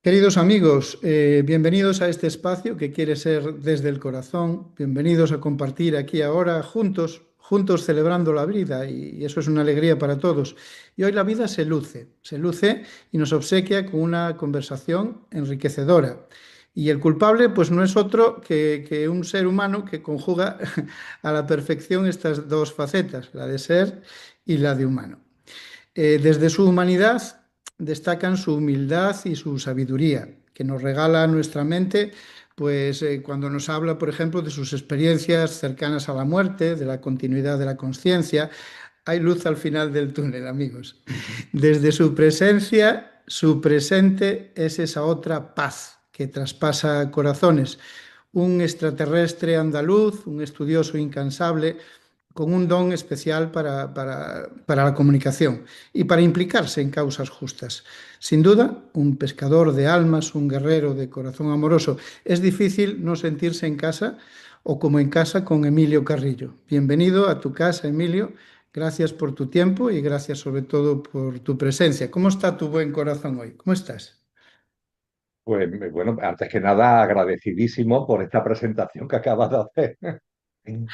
Queridos amigos, bienvenidos a este espacio que quiere ser desde el corazón. Bienvenidos a compartir aquí ahora juntos celebrando la vida y eso es una alegría para todos. Y hoy la vida se luce y nos obsequia con una conversación enriquecedora. Y el culpable pues no es otro que un ser humano que conjuga a la perfección estas dos facetas, la de ser y la de humano. Desde su humanidad destacan su humildad y su sabiduría, que nos regala nuestra mente, pues cuando nos habla, por ejemplo, de sus experiencias cercanas a la muerte, de la continuidad de la conciencia, hay luz al final del túnel, amigos. Desde su presencia, su presente es esa otra paz que traspasa corazones. Un extraterrestre andaluz, un estudioso incansable, con un don especial para la comunicación y para implicarse en causas justas. Sin duda, un pescador de almas, un guerrero de corazón amoroso. Es difícil no sentirse en casa o como en casa con Emilio Carrillo. Bienvenido a tu casa, Emilio. Gracias por tu tiempo y gracias sobre todo por tu presencia. ¿Cómo está tu buen corazón hoy? ¿Cómo estás? Pues bueno, antes que nada, agradecidísimo por esta presentación que acabas de hacer,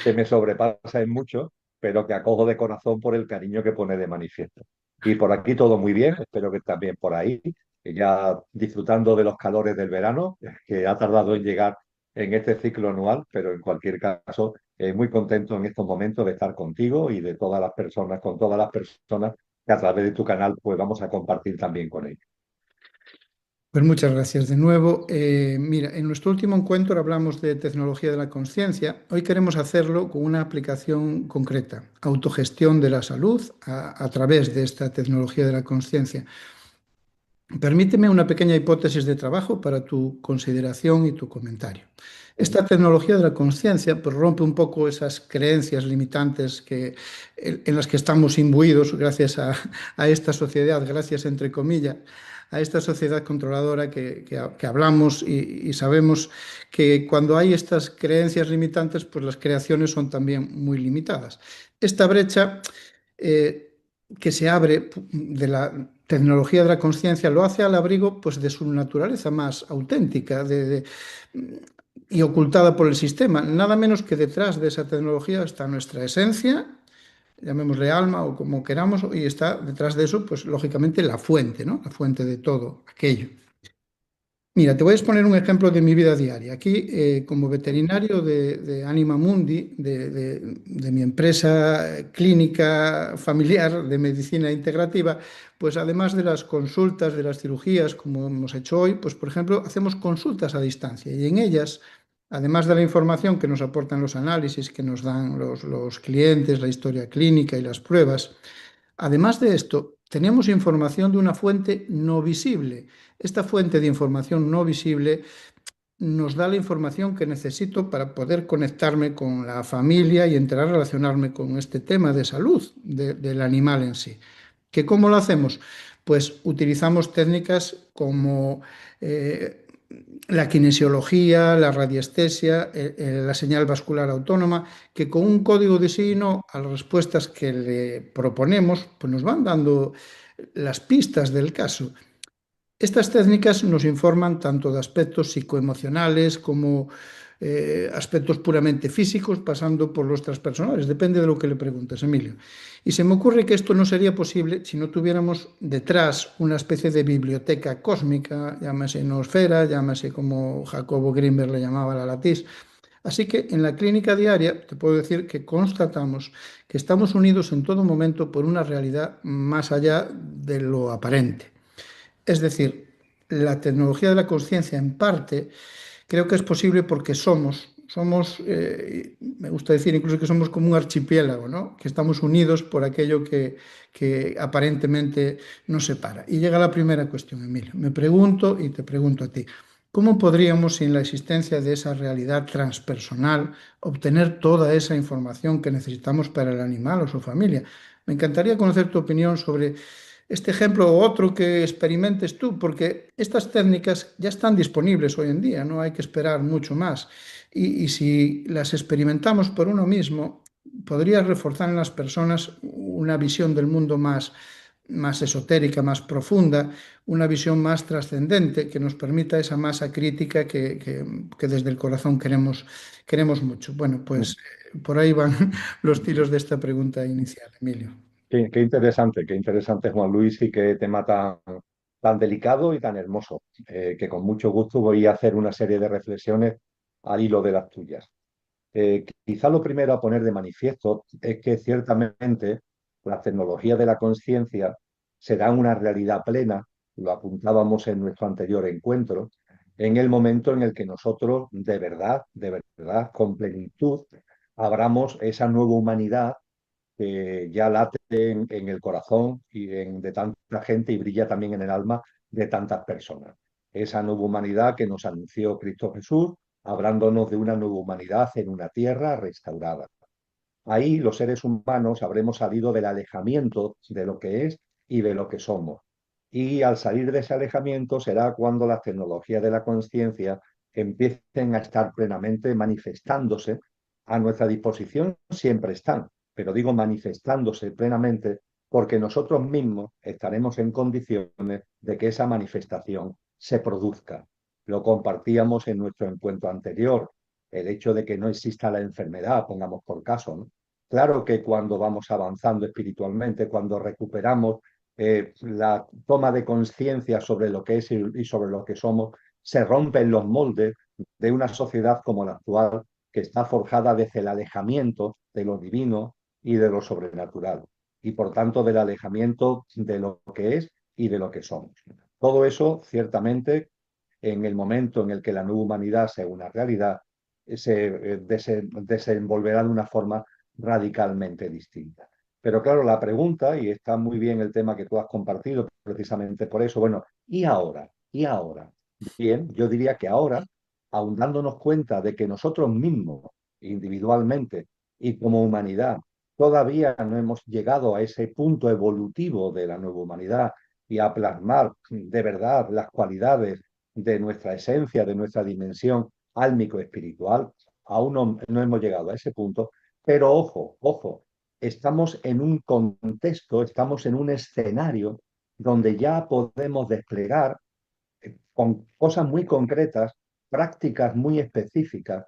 que me sobrepasa en mucho, pero que acojo de corazón por el cariño que pone de manifiesto. Y por aquí todo muy bien, espero que también por ahí, que ya disfrutando de los calores del verano, que ha tardado en llegar en este ciclo anual, pero en cualquier caso, muy contento en estos momentos de estar contigo y de todas las personas, con todas las personas que a través de tu canal pues vamos a compartir también con ellos. Pues muchas gracias de nuevo. Mira, en nuestro último encuentro hablamos de tecnología de la conciencia. Hoy queremos hacerlo con una aplicación concreta, autogestión de la salud a través de esta tecnología de la conciencia. Permíteme una pequeña hipótesis de trabajo para tu consideración y tu comentario. Esta tecnología de la conciencia pues, rompe un poco esas creencias limitantes en las que estamos imbuidos gracias a esta sociedad, gracias entre comillas, a esta sociedad controladora que hablamos y sabemos que cuando hay estas creencias limitantes, pues las creaciones son también muy limitadas. Esta brecha eh, que se abre de la tecnología de la conciencia lo hace al abrigo pues, de su naturaleza más auténtica y ocultada por el sistema. Nada menos que detrás de esa tecnología está nuestra esencia, llamémosle alma o como queramos, y está detrás de eso, pues lógicamente la fuente, ¿no? La fuente de todo aquello. Mira, te voy a exponer un ejemplo de mi vida diaria. Aquí, como veterinario de Anima Mundi, de mi empresa clínica familiar de medicina integrativa, pues además de las consultas, de las cirugías, como hemos hecho hoy, pues por ejemplo, hacemos consultas a distancia y en ellas, además de la información que nos aportan los análisis que nos dan los clientes, la historia clínica y las pruebas, además de esto, tenemos información de una fuente no visible. Esta fuente de información no visible nos da la información que necesito para poder conectarme con la familia y entrar a relacionarme con este tema de salud del animal en sí. ¿Que cómo lo hacemos? Pues utilizamos técnicas como la kinesiología, la radiestesia, la señal vascular autónoma, que con un código de signo a las respuestas que le proponemos, pues nos van dando las pistas del caso. Estas técnicas nos informan tanto de aspectos psicoemocionales como aspectos puramente físicos, pasando por los transpersonales. Depende de lo que le preguntes, Emilio. Y se me ocurre que esto no sería posible si no tuviéramos detrás una especie de biblioteca cósmica, llámase nosfera, llámase como Jacobo Grinberg le llamaba la latiz. Así que en la clínica diaria te puedo decir que constatamos que estamos unidos en todo momento por una realidad más allá de lo aparente. Es decir, la tecnología de la conciencia en parte creo que es posible porque me gusta decir incluso que somos como un archipiélago, ¿no? Que estamos unidos por aquello que aparentemente nos separa. Y llega la primera cuestión, Emilio. Me pregunto y te pregunto a ti, ¿cómo podríamos, sin la existencia de esa realidad transpersonal, obtener toda esa información que necesitamos para el animal o su familia? Me encantaría conocer tu opinión sobre este ejemplo o otro que experimentes tú, porque estas técnicas ya están disponibles hoy en día, no hay que esperar mucho más. Y si las experimentamos por uno mismo, podría reforzar en las personas una visión del mundo más esotérica, más profunda, una visión más trascendente que nos permita esa masa crítica que desde el corazón queremos mucho. Bueno, pues por ahí van los tiros de esta pregunta inicial, Emilio. Qué interesante, Juan Luis, y qué tema tan delicado y tan hermoso, que con mucho gusto voy a hacer una serie de reflexiones al hilo de las tuyas. Quizá lo primero a poner de manifiesto es que ciertamente las tecnologías de la conciencia serán una realidad plena, lo apuntábamos en nuestro anterior encuentro, en el momento en el que nosotros de verdad, con plenitud, abramos esa nueva humanidad que ya late en el corazón de tanta gente y brilla también en el alma de tantas personas. Esa nueva humanidad que nos anunció Cristo Jesús, hablándonos de una nueva humanidad en una tierra restaurada. Ahí los seres humanos habremos salido del alejamiento de lo que es y de lo que somos. Y al salir de ese alejamiento será cuando las tecnologías de la conciencia empiecen a estar plenamente manifestándose a nuestra disposición, siempre están, pero digo manifestándose plenamente porque nosotros mismos estaremos en condiciones de que esa manifestación se produzca. Lo compartíamos en nuestro encuentro anterior, el hecho de que no exista la enfermedad, pongamos por caso, ¿no? Claro que cuando vamos avanzando espiritualmente, cuando recuperamos la toma de conciencia sobre lo que es y sobre lo que somos, se rompen los moldes de una sociedad como la actual, que está forjada desde el alejamiento de lo divino y de lo sobrenatural, y por tanto del alejamiento de lo que es y de lo que somos. Todo eso, ciertamente, en el momento en el que la nueva humanidad sea una realidad, se desenvolverá de una forma radicalmente distinta. Pero claro, la pregunta, y está muy bien el tema que tú has compartido precisamente por eso, bueno, ¿y ahora? ¿Y ahora? Bien, yo diría que ahora, aun dándonos cuenta de que nosotros mismos, individualmente y como humanidad, todavía no hemos llegado a ese punto evolutivo de la nueva humanidad y a plasmar de verdad las cualidades de nuestra esencia, de nuestra dimensión álmico-espiritual, aún no hemos llegado a ese punto, pero ojo, estamos en un contexto, estamos en un escenario donde ya podemos desplegar con cosas muy concretas, prácticas muy específicas,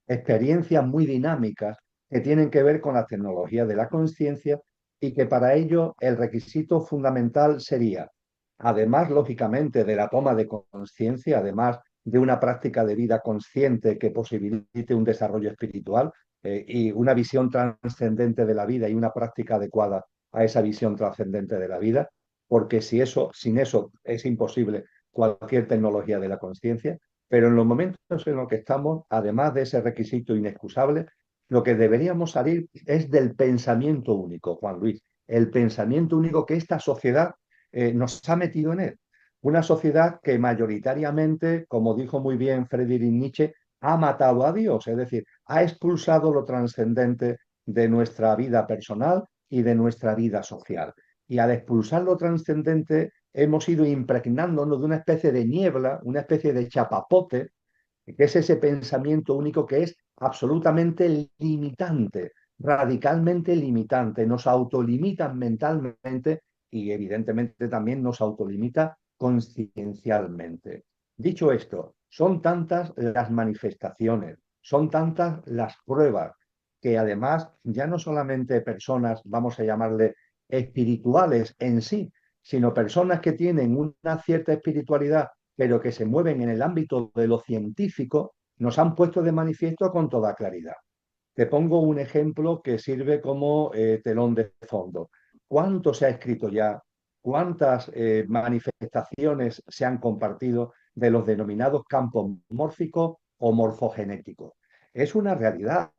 experiencias muy dinámicas que tienen que ver con la tecnología de la conciencia y que para ello el requisito fundamental sería, además, lógicamente, de la toma de conciencia, además de una práctica de vida consciente que posibilite un desarrollo espiritual y una visión trascendente de la vida y una práctica adecuada a esa visión trascendente de la vida, porque si eso, sin eso es imposible cualquier tecnología de la conciencia, pero en los momentos en los que estamos, además de ese requisito inexcusable, lo que deberíamos salir es del pensamiento único, Juan Luis, el pensamiento único que esta sociedad nos ha metido en él. Una sociedad que mayoritariamente, como dijo muy bien Friedrich Nietzsche, ha matado a Dios, es decir, ha expulsado lo trascendente de nuestra vida personal y de nuestra vida social. Y al expulsar lo trascendente, hemos ido impregnándonos de una especie de niebla, una especie de chapapote, que es ese pensamiento único que es absolutamente limitante, radicalmente limitante, nos autolimitan mentalmente y evidentemente también nos autolimita conciencialmente. Dicho esto, son tantas las manifestaciones, son tantas las pruebas que además ya no solamente personas, vamos a llamarle espirituales en sí, sino personas que tienen una cierta espiritualidad pero que se mueven en el ámbito de lo científico, nos han puesto de manifiesto con toda claridad. Te pongo un ejemplo que sirve como telón de fondo. ¿Cuánto se ha escrito ya? ¿Cuántas manifestaciones se han compartido de los denominados campos mórficos o morfogenéticos? Es una realidad.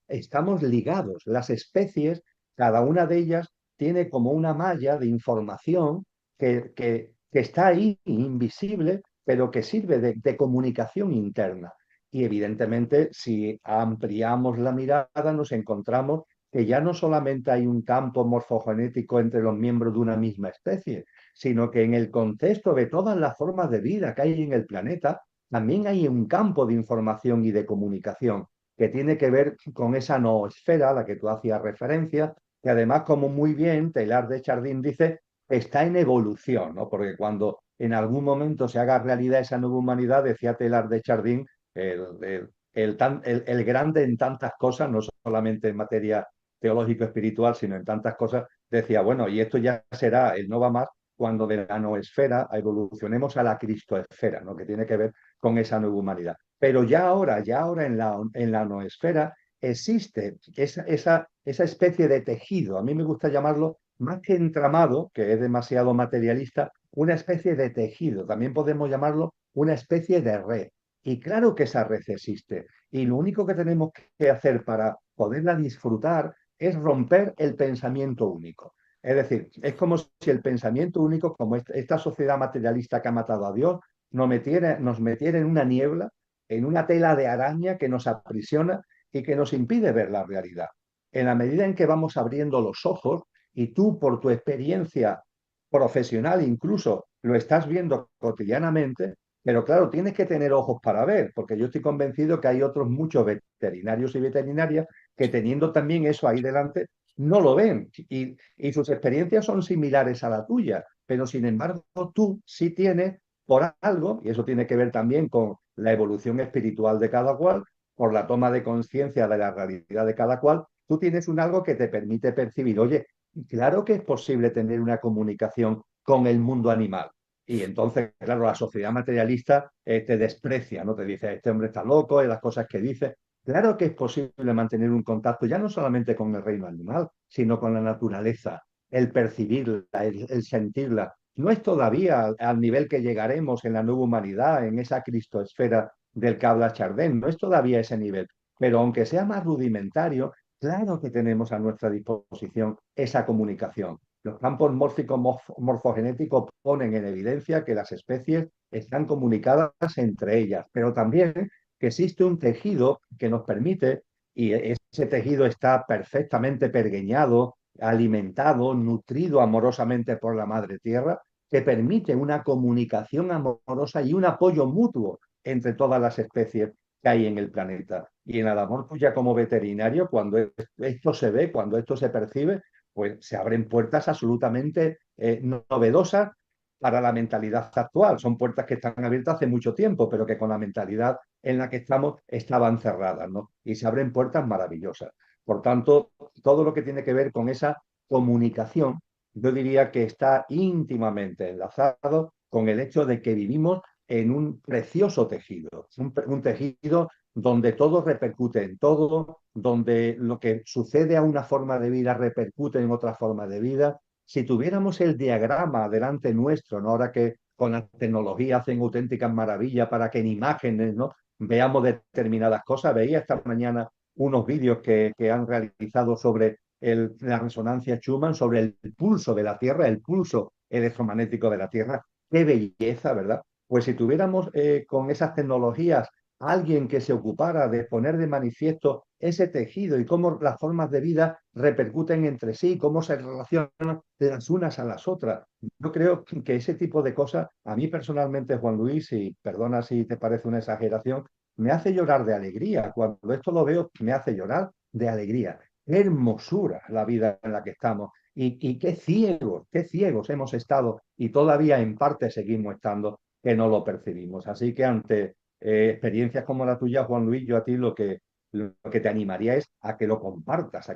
Estamos ligados. Las especies, cada una de ellas, tiene como una malla de información que está ahí, invisible, pero que sirve de comunicación interna. Y evidentemente, si ampliamos la mirada, nos encontramos que ya no solamente hay un campo morfogenético entre los miembros de una misma especie, sino que en el contexto de todas las formas de vida que hay en el planeta, también hay un campo de información y de comunicación que tiene que ver con esa noosfera a la que tú hacías referencia, que además, como muy bien Teilhard de Chardin dice, está en evolución, ¿no? Porque cuando en algún momento se haga realidad esa nueva humanidad, decía Teilhard de Chardin, el grande en tantas cosas, no solamente en materia teológico-espiritual, sino en tantas cosas, decía, bueno, y esto ya será el no va más cuando de la noesfera evolucionemos a la cristoesfera, ¿no? Que tiene que ver con esa nueva humanidad. Pero ya ahora en la noesfera existe esa especie de tejido, a mí me gusta llamarlo más que entramado, que es demasiado materialista, una especie de tejido, también podemos llamarlo una especie de red. Y claro que esa red existe. Y lo único que tenemos que hacer para poderla disfrutar es romper el pensamiento único. Es decir, es como si el pensamiento único, como esta sociedad materialista que ha matado a Dios, nos metiera en una niebla, en una tela de araña que nos aprisiona y que nos impide ver la realidad. En la medida en que vamos abriendo los ojos y tú por tu experiencia profesional incluso lo estás viendo cotidianamente, pero claro, tienes que tener ojos para ver, porque yo estoy convencido que hay otros muchos veterinarios y veterinarias que teniendo también eso ahí delante, no lo ven y sus experiencias son similares a la tuya, pero sin embargo tú sí tienes por algo, y eso tiene que ver también con la evolución espiritual de cada cual, por la toma de conciencia de la realidad de cada cual, tú tienes un algo que te permite percibir, oye, claro que es posible tener una comunicación con el mundo animal. Y entonces, claro, la sociedad materialista te desprecia, ¿no? Te dice, este hombre está loco, y las cosas que dice. Claro que es posible mantener un contacto ya no solamente con el reino animal, sino con la naturaleza, el percibirla, el sentirla. No es todavía al nivel que llegaremos en la nueva humanidad, en esa cristoesfera del que habla Chardin, no es todavía ese nivel, pero aunque sea más rudimentario, claro que tenemos a nuestra disposición esa comunicación. Los campos mórficos morfogenéticos ponen en evidencia que las especies están comunicadas entre ellas, pero también que existe un tejido que nos permite, y ese tejido está perfectamente pergeñado, alimentado, nutrido amorosamente por la madre tierra, que permite una comunicación amorosa y un apoyo mutuo entre todas las especies que hay en el planeta. Y en el amor tuya como veterinario, cuando esto se ve, cuando esto se percibe, pues se abren puertas absolutamente novedosas para la mentalidad actual. Son puertas que están abiertas hace mucho tiempo, pero que con la mentalidad en la que estamos estaban cerradas, ¿no? Y se abren puertas maravillosas. Por tanto, todo lo que tiene que ver con esa comunicación, yo diría que está íntimamente enlazado con el hecho de que vivimos en un precioso tejido, un tejido donde todo repercute en todo, donde lo que sucede a una forma de vida repercute en otra forma de vida. Si tuviéramos el diagrama delante nuestro, ¿no? Ahora que con la tecnología hacen auténticas maravillas para que en imágenes, ¿no? Veamos determinadas cosas. Veía esta mañana unos vídeos que han realizado sobre la resonancia Schumann, sobre el pulso de la Tierra, el pulso electromagnético de la Tierra. Qué belleza, ¿verdad? Pues si tuviéramos con esas tecnologías alguien que se ocupara de poner de manifiesto ese tejido y cómo las formas de vida repercuten entre sí, cómo se relacionan las unas a las otras. Yo creo que ese tipo de cosas, a mí personalmente, Juan Luis, y perdona si te parece una exageración, me hace llorar de alegría. Cuando esto lo veo, me hace llorar de alegría. Qué hermosura la vida en la que estamos. Y qué ciegos hemos estado y todavía en parte seguimos estando que no lo percibimos. Así que ante experiencias como la tuya, Juan Luis, yo a ti lo que te animaría es a que lo compartas,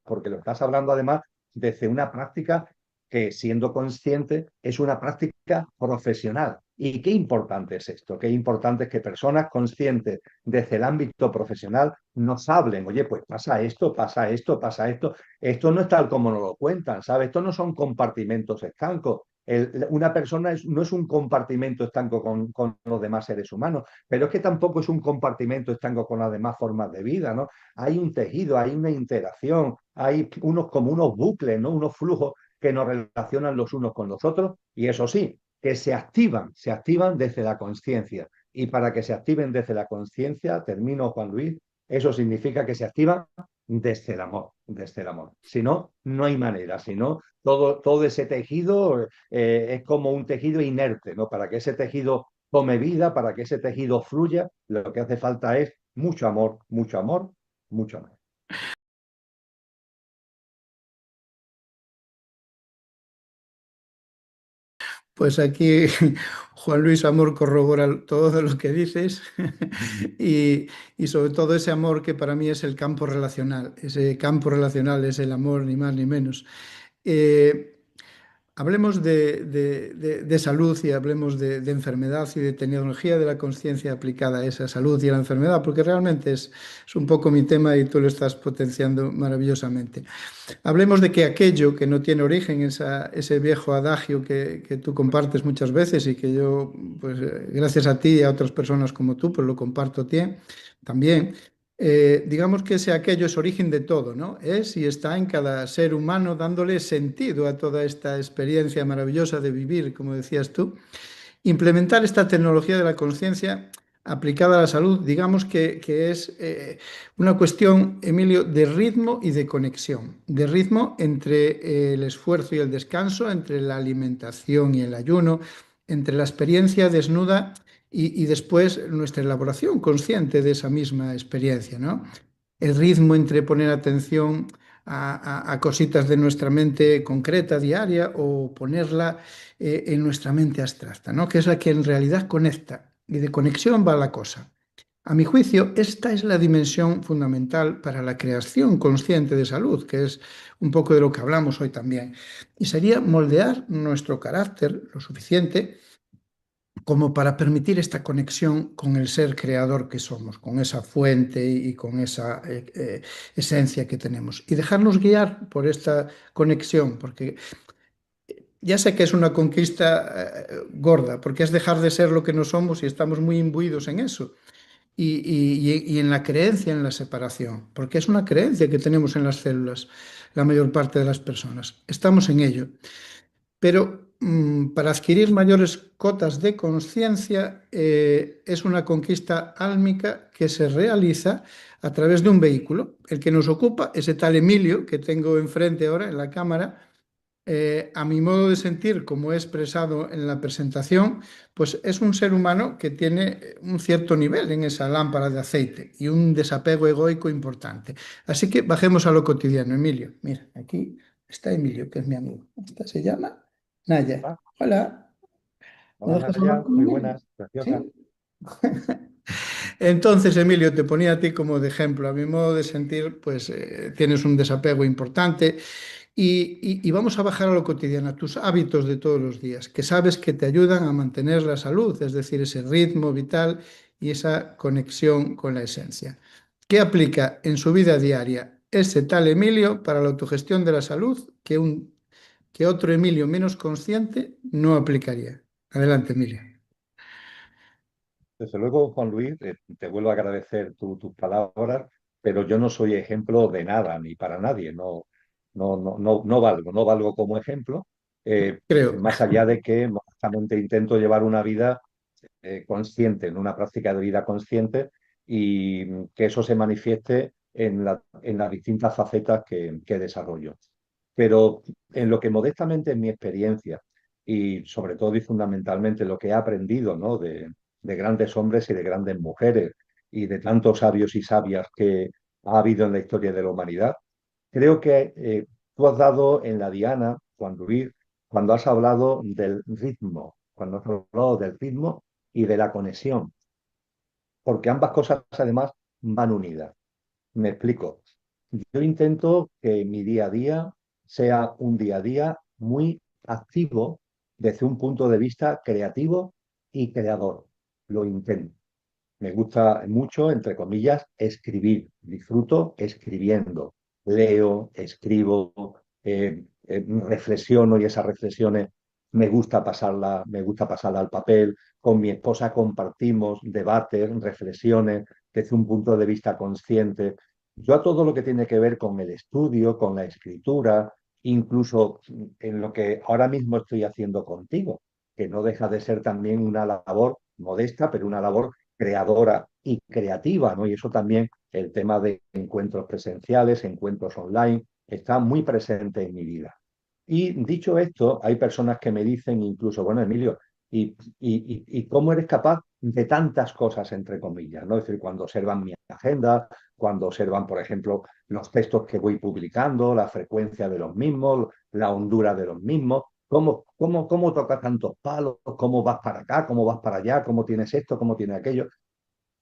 porque lo estás hablando además desde una práctica que, siendo consciente, es una práctica profesional. Y qué importante es esto, qué importante es que personas conscientes desde el ámbito profesional nos hablen, oye, pues pasa esto, pasa esto, pasa esto, esto no es tal como nos lo cuentan, ¿sabes? Esto no son compartimentos estancos. Una persona no es un compartimento estanco con los demás seres humanos, pero es que tampoco es un compartimento estanco con las demás formas de vida, ¿no? Hay un tejido, hay una interacción, hay como unos bucles, ¿no? Unos flujos que nos relacionan los unos con los otros y eso sí, que se activan desde la conciencia. Y para que se activen desde la conciencia, termino Juan Luis, eso significa que se activan desde el amor, desde el amor. Si no, no hay manera, si no, todo ese tejido es como un tejido inerte, ¿no? Para que ese tejido tome vida, para que ese tejido fluya, lo que hace falta es mucho amor, mucho amor, mucho amor. Pues aquí Juan Luis Amor corrobora todo lo que dices y sobre todo ese amor que para mí es el campo relacional. Ese campo relacional es el amor, ni más ni menos. Eh, Hablemos de salud y hablemos de enfermedad y de tecnología de la conciencia aplicada a esa salud y a la enfermedad, porque realmente es un poco mi tema y tú lo estás potenciando maravillosamente. Hablemos de que aquello que no tiene origen, ese viejo adagio que tú compartes muchas veces y que yo, pues gracias a ti y a otras personas como tú, pues lo comparto también. Digamos que ese aquello es origen de todo, ¿no? Es y está en cada ser humano dándole sentido a toda esta experiencia maravillosa de vivir, como decías tú. Implementar esta tecnología de la conciencia aplicada a la salud, digamos que es una cuestión, Emilio, de ritmo y de conexión. De ritmo entre el esfuerzo y el descanso, entre la alimentación y el ayuno, entre la experiencia desnuda y después nuestra elaboración consciente de esa misma experiencia, ¿no? El ritmo entre poner atención a cositas de nuestra mente concreta, diaria, o ponerla en nuestra mente abstracta, ¿no? Que es la que en realidad conecta. Y de conexión va la cosa. A mi juicio, esta es la dimensión fundamental para la creación consciente de salud, que es un poco de lo que hablamos hoy también. Y sería moldear nuestro carácter lo suficiente como para permitir esta conexión con el ser creador que somos, con esa fuente y con esa esencia que tenemos. Y dejarnos guiar por esta conexión, porque ya sé que es una conquista gorda, porque es dejar de ser lo que no somos y estamos muy imbuidos en eso. Y en la creencia en la separación, porque es una creencia que tenemos en las células, la mayor parte de las personas. Estamos en ello. Pero para adquirir mayores cotas de conciencia es una conquista álmica que se realiza a través de un vehículo. El que nos ocupa, ese tal Emilio que tengo enfrente ahora en la cámara, a mi modo de sentir, como he expresado en la presentación, pues es un ser humano que tiene un cierto nivel en esa lámpara de aceite y un desapego egoico importante. Así que bajemos a lo cotidiano, Emilio. Mira, aquí está Emilio, que es mi amigo. Esta se llama Naya. Ah, Hola, ¿me hola dejas hablar Naya, con muy Emilio? buenas, preciosa. Sí. Entonces, Emilio, te ponía a ti como de ejemplo. A mi modo de sentir, pues tienes un desapego importante y vamos a bajar a lo cotidiano, a tus hábitos de todos los días, que sabes que te ayudan a mantener la salud, es decir, ese ritmo vital y esa conexión con la esencia. ¿Qué aplica en su vida diaria ese tal Emilio para la autogestión de la salud que otro Emilio menos consciente no aplicaría? Adelante, Emilio. Desde luego, Juan Luis, te vuelvo a agradecer tus palabras, pero yo no soy ejemplo de nada ni para nadie. No valgo como ejemplo, Creo. más allá de que modestamente intento llevar una vida consciente, en una práctica de vida consciente y que eso se manifieste en las distintas facetas que desarrollo. Pero en lo que modestamente en mi experiencia y sobre todo y fundamentalmente lo que he aprendido, ¿no? De grandes hombres y de grandes mujeres y de tantos sabios y sabias que ha habido en la historia de la humanidad, creo que tú has dado en la diana, Juan Luis, cuando has hablado del ritmo, cuando has hablado del ritmo y de la conexión, porque ambas cosas además van unidas. Me explico. Yo intento que mi día a día sea un día a día muy activo desde un punto de vista creativo y creador. Lo intento. Me gusta mucho, entre comillas, escribir. Disfruto escribiendo. Leo, escribo, reflexiono y esas reflexiones me gusta pasarla al papel. Con mi esposa compartimos debates, reflexiones desde un punto de vista consciente. Yo a todo lo que tiene que ver con el estudio, con la escritura, incluso en lo que ahora mismo estoy haciendo contigo, que no deja de ser también una labor modesta, pero una labor creadora y creativa, ¿no? Y eso también, el tema de encuentros presenciales, encuentros online, está muy presente en mi vida. Y dicho esto, hay personas que me dicen incluso, bueno, Emilio, ¿y cómo eres capaz de tantas cosas, entre comillas? ¿No? Es decir, cuando observan mi agenda, cuando observan, por ejemplo, los textos que voy publicando, la frecuencia de los mismos, la hondura de los mismos. ¿Cómo tocas tantos palos? ¿Cómo vas para acá? ¿Cómo vas para allá? ¿Cómo tienes esto? ¿Cómo tienes aquello?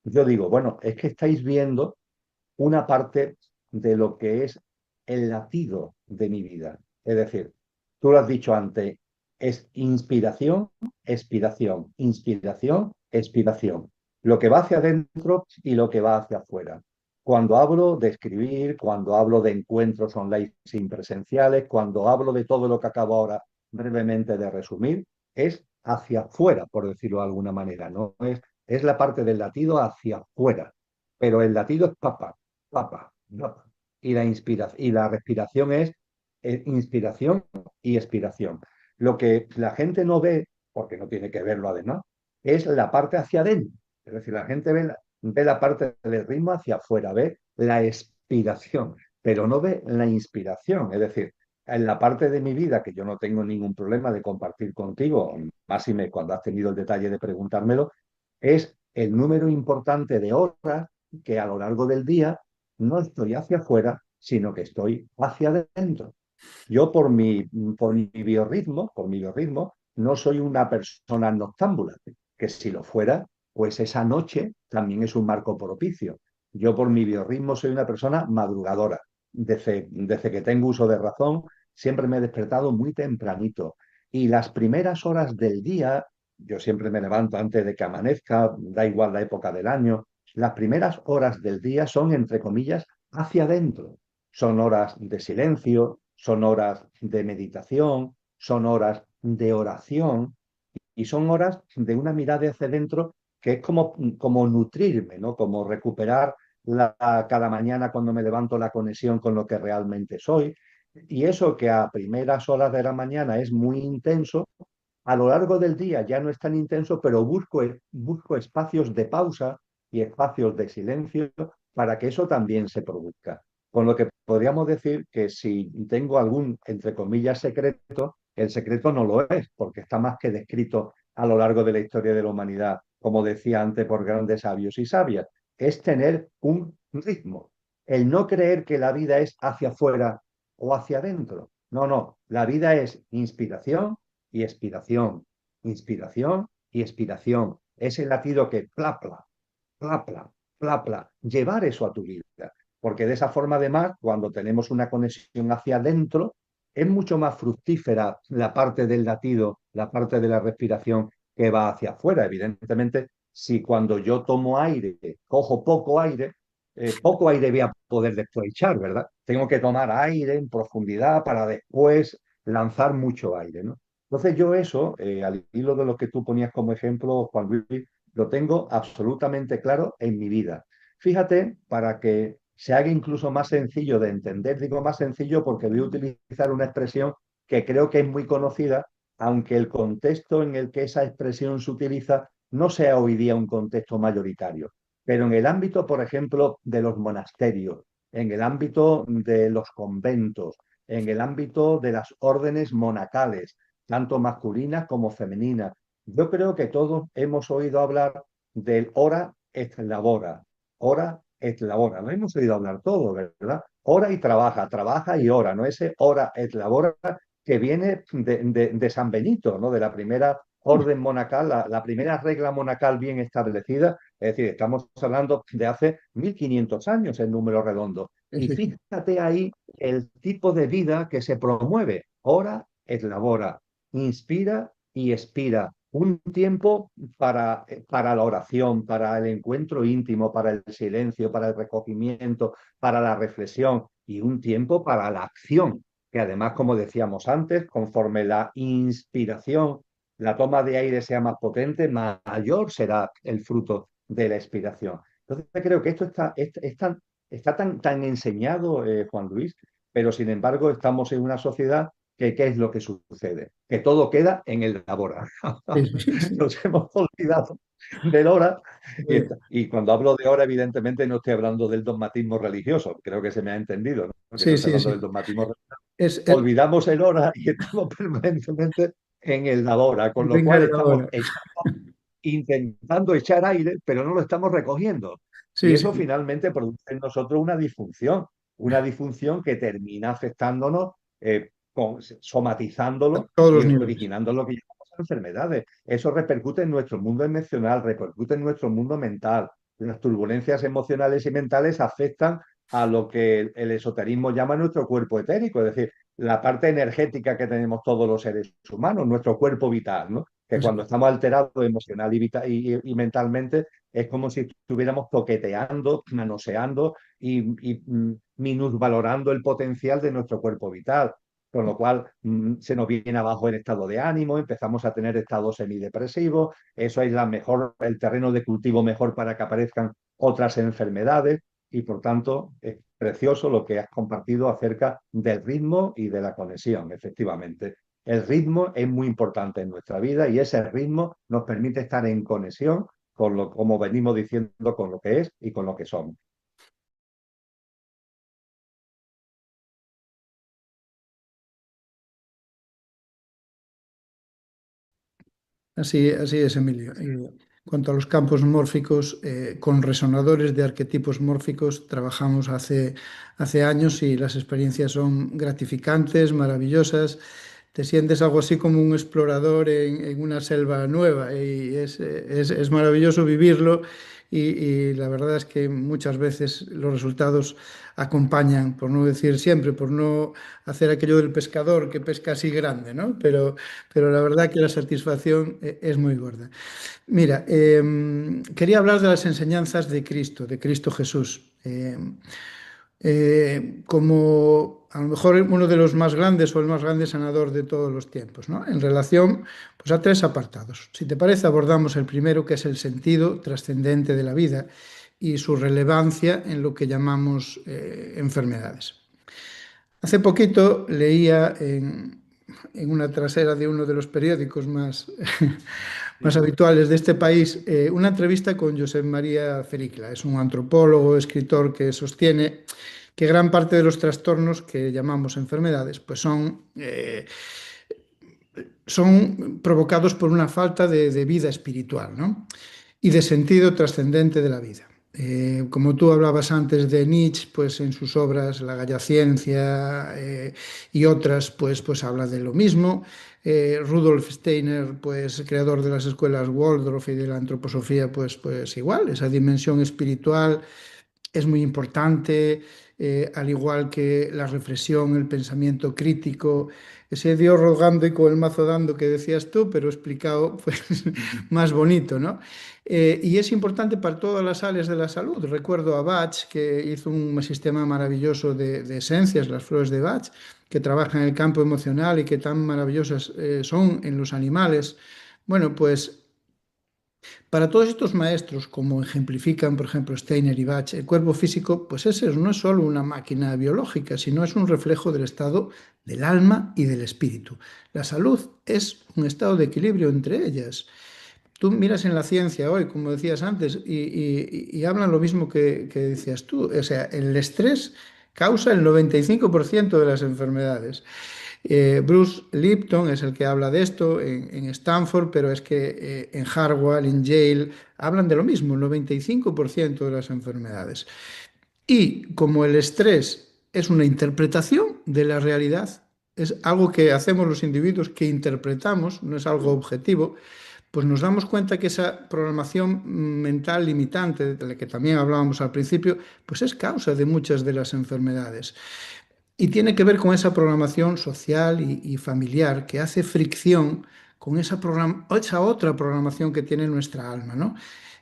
Yo digo, bueno, es que estáis viendo una parte de lo que es el latido de mi vida. Es decir, tú lo has dicho antes, es inspiración, expiración, inspiración, expiración. Lo que va hacia adentro y lo que va hacia afuera. Cuando hablo de escribir, cuando hablo de encuentros online sin presenciales, cuando hablo de todo lo que acabo ahora brevemente de resumir, es hacia afuera, por decirlo de alguna manera, ¿no? Es la parte del latido hacia afuera, pero el latido es papá, papá, papá. Y la respiración es inspiración y expiración. Lo que la gente no ve, porque no tiene que verlo además, es la parte hacia adentro. Es decir, la gente ve la parte del ritmo hacia afuera, ve la expiración, pero no ve la inspiración. Es decir, en la parte de mi vida que yo no tengo ningún problema de compartir contigo, máxime cuando has tenido el detalle de preguntármelo, es el número importante de horas que a lo largo del día no estoy hacia afuera, sino que estoy hacia adentro. Yo por mi biorritmo, no soy una persona noctámbula, que si lo fuera, pues esa noche también es un marco propicio. Yo por mi biorritmo soy una persona madrugadora. Desde que tengo uso de razón, siempre me he despertado muy tempranito. Y las primeras horas del día, yo siempre me levanto antes de que amanezca, da igual la época del año, las primeras horas del día son, entre comillas, hacia adentro. Son horas de silencio, son horas de meditación, son horas de oración y son horas de una mirada hacia adentro que es como nutrirme, ¿no? Como recuperar cada mañana cuando me levanto la conexión con lo que realmente soy. Y eso que a primeras horas de la mañana es muy intenso, a lo largo del día ya no es tan intenso, pero busco espacios de pausa y espacios de silencio para que eso también se produzca. Con lo que podríamos decir que si tengo algún, entre comillas, secreto, el secreto no lo es, porque está más que descrito a lo largo de la historia de la humanidad, como decía antes, por grandes sabios y sabias. Es tener un ritmo. El no creer que la vida es hacia afuera o hacia adentro. No, no. La vida es inspiración y expiración. Inspiración y expiración. Es el latido que plapla, plapla, plapla. Llevar eso a tu vida. Porque de esa forma, además, cuando tenemos una conexión hacia adentro, es mucho más fructífera la parte del latido, la parte de la respiración que va hacia afuera. Evidentemente, si cuando yo tomo aire, cojo poco aire voy a poder después echar, ¿verdad? Tengo que tomar aire en profundidad para después lanzar mucho aire, ¿no? Entonces yo eso, al hilo de lo que tú ponías como ejemplo, Juan Luis, lo tengo absolutamente claro en mi vida. Fíjate, para que se haga incluso más sencillo de entender, digo más sencillo porque voy a utilizar una expresión que creo que es muy conocida, aunque el contexto en el que esa expresión se utiliza no sea hoy día un contexto mayoritario. Pero en el ámbito, por ejemplo, de los monasterios, en el ámbito de los conventos, en el ámbito de las órdenes monacales, tanto masculinas como femeninas, yo creo que todos hemos oído hablar del ora et labora, ora et labora. Lo hemos oído hablar todo, ¿verdad? Ora y trabaja, trabaja y ora, ¿no? Ese ora et labora que viene de San Benito, ¿no? De la primera orden monacal, la primera regla monacal bien establecida. Es decir, estamos hablando de hace 1500 años en número redondo. Y fíjate ahí el tipo de vida que se promueve. Ora et labora. Inspira y expira. Un tiempo para la oración, para el encuentro íntimo, para el silencio, para el recogimiento, para la reflexión y un tiempo para la acción, que además, como decíamos antes, conforme la inspiración, la toma de aire sea más potente, mayor será el fruto de la expiración. Entonces creo que esto está tan enseñado, Juan Luis, pero sin embargo estamos en una sociedad que ¿qué es lo que sucede? Que todo queda en el labor. Nos hemos olvidado del hora. Y cuando hablo de hora, evidentemente no estoy hablando del dogmatismo religioso. Creo que se me ha entendido, ¿no? Que no Sí, estoy sí, hablando del sí. dogmatismo religioso. Es el, Olvidamos el hora y estamos permanentemente en el ahora, con lo venga cual el estamos ahora. intentando echar aire, pero no lo estamos recogiendo. Y Sí, eso sí. finalmente produce en nosotros una disfunción que termina afectándonos a somatizándolo todos y los niveles. originando lo que llamamos enfermedades. Eso repercute en nuestro mundo emocional, repercute en nuestro mundo mental. Las turbulencias emocionales y mentales afectan a lo que el esoterismo llama nuestro cuerpo etérico, es decir, la parte energética que tenemos todos los seres humanos, nuestro cuerpo vital, ¿no? Que Así cuando estamos alterados emocional y mentalmente es como si estuviéramos toqueteando, manoseando y minusvalorando el potencial de nuestro cuerpo vital. Con lo cual se nos viene abajo el estado de ánimo, empezamos a tener estados semidepresivos, eso es el terreno de cultivo mejor para que aparezcan otras enfermedades y por tanto es precioso lo que has compartido acerca del ritmo y de la conexión, efectivamente. El ritmo es muy importante en nuestra vida y ese ritmo nos permite estar en conexión con lo, como venimos diciendo, con lo que es y con lo que somos. así es, Emilio. En cuanto a los campos mórficos, con resonadores de arquetipos mórficos trabajamos hace años y las experiencias son gratificantes, maravillosas. Te sientes algo así como un explorador en una selva nueva y es maravilloso vivirlo y la verdad es que muchas veces los resultados acompañan, por no decir siempre, por no hacer aquello del pescador que pesca así grande, ¿no? Pero la verdad que la satisfacción es muy gorda. Mira, quería hablar de las enseñanzas de Cristo Jesús. Como a lo mejor uno de los más grandes o el más grande sanador de todos los tiempos, ¿no? En relación pues, a tres apartados. Si te parece, abordamos el primero, que es el sentido trascendente de la vida y su relevancia en lo que llamamos enfermedades. Hace poquito leía en una trasera de uno de los periódicos más Sí, habituales de este país, una entrevista con Josep María Fericla. Es un antropólogo, escritor que sostiene que gran parte de los trastornos que llamamos enfermedades pues son provocados por una falta de vida espiritual, ¿no? Y de sentido trascendente de la vida. Como tú hablabas antes de Nietzsche, pues en sus obras La Galla Ciencia y otras, pues habla de lo mismo. Rudolf Steiner, pues creador de las escuelas Waldorf y de la antroposofía, pues igual, esa dimensión espiritual es muy importante, al igual que la reflexión, el pensamiento crítico, ese Dios rogando y con el mazo dando que decías tú, pero explicado pues, más bonito, ¿no? Y es importante para todas las áreas de la salud. Recuerdo a Bach, que hizo un sistema maravilloso de esencias, las flores de Bach, que trabaja en el campo emocional y que tan maravillosas son en los animales. Bueno, pues para todos estos maestros, como ejemplifican, por ejemplo, Steiner y Bach, el cuerpo físico, pues ese no es solo una máquina biológica, sino es un reflejo del estado del alma y del espíritu. La salud es un estado de equilibrio entre ellas. Tú miras en la ciencia hoy, como decías antes, y hablan lo mismo que decías tú. O sea, el estrés causa el 95% de las enfermedades. Bruce Lipton es el que habla de esto en Stanford, pero es que en Harvard, en Yale, hablan de lo mismo, el 95% de las enfermedades. Y como el estrés es una interpretación de la realidad, es algo que hacemos los individuos que interpretamos, no es algo objetivo, pues nos damos cuenta que esa programación mental limitante, de la que también hablábamos al principio, pues es causa de muchas de las enfermedades. Y tiene que ver con esa programación social y familiar que hace fricción con esa otra programación que tiene nuestra alma, ¿no?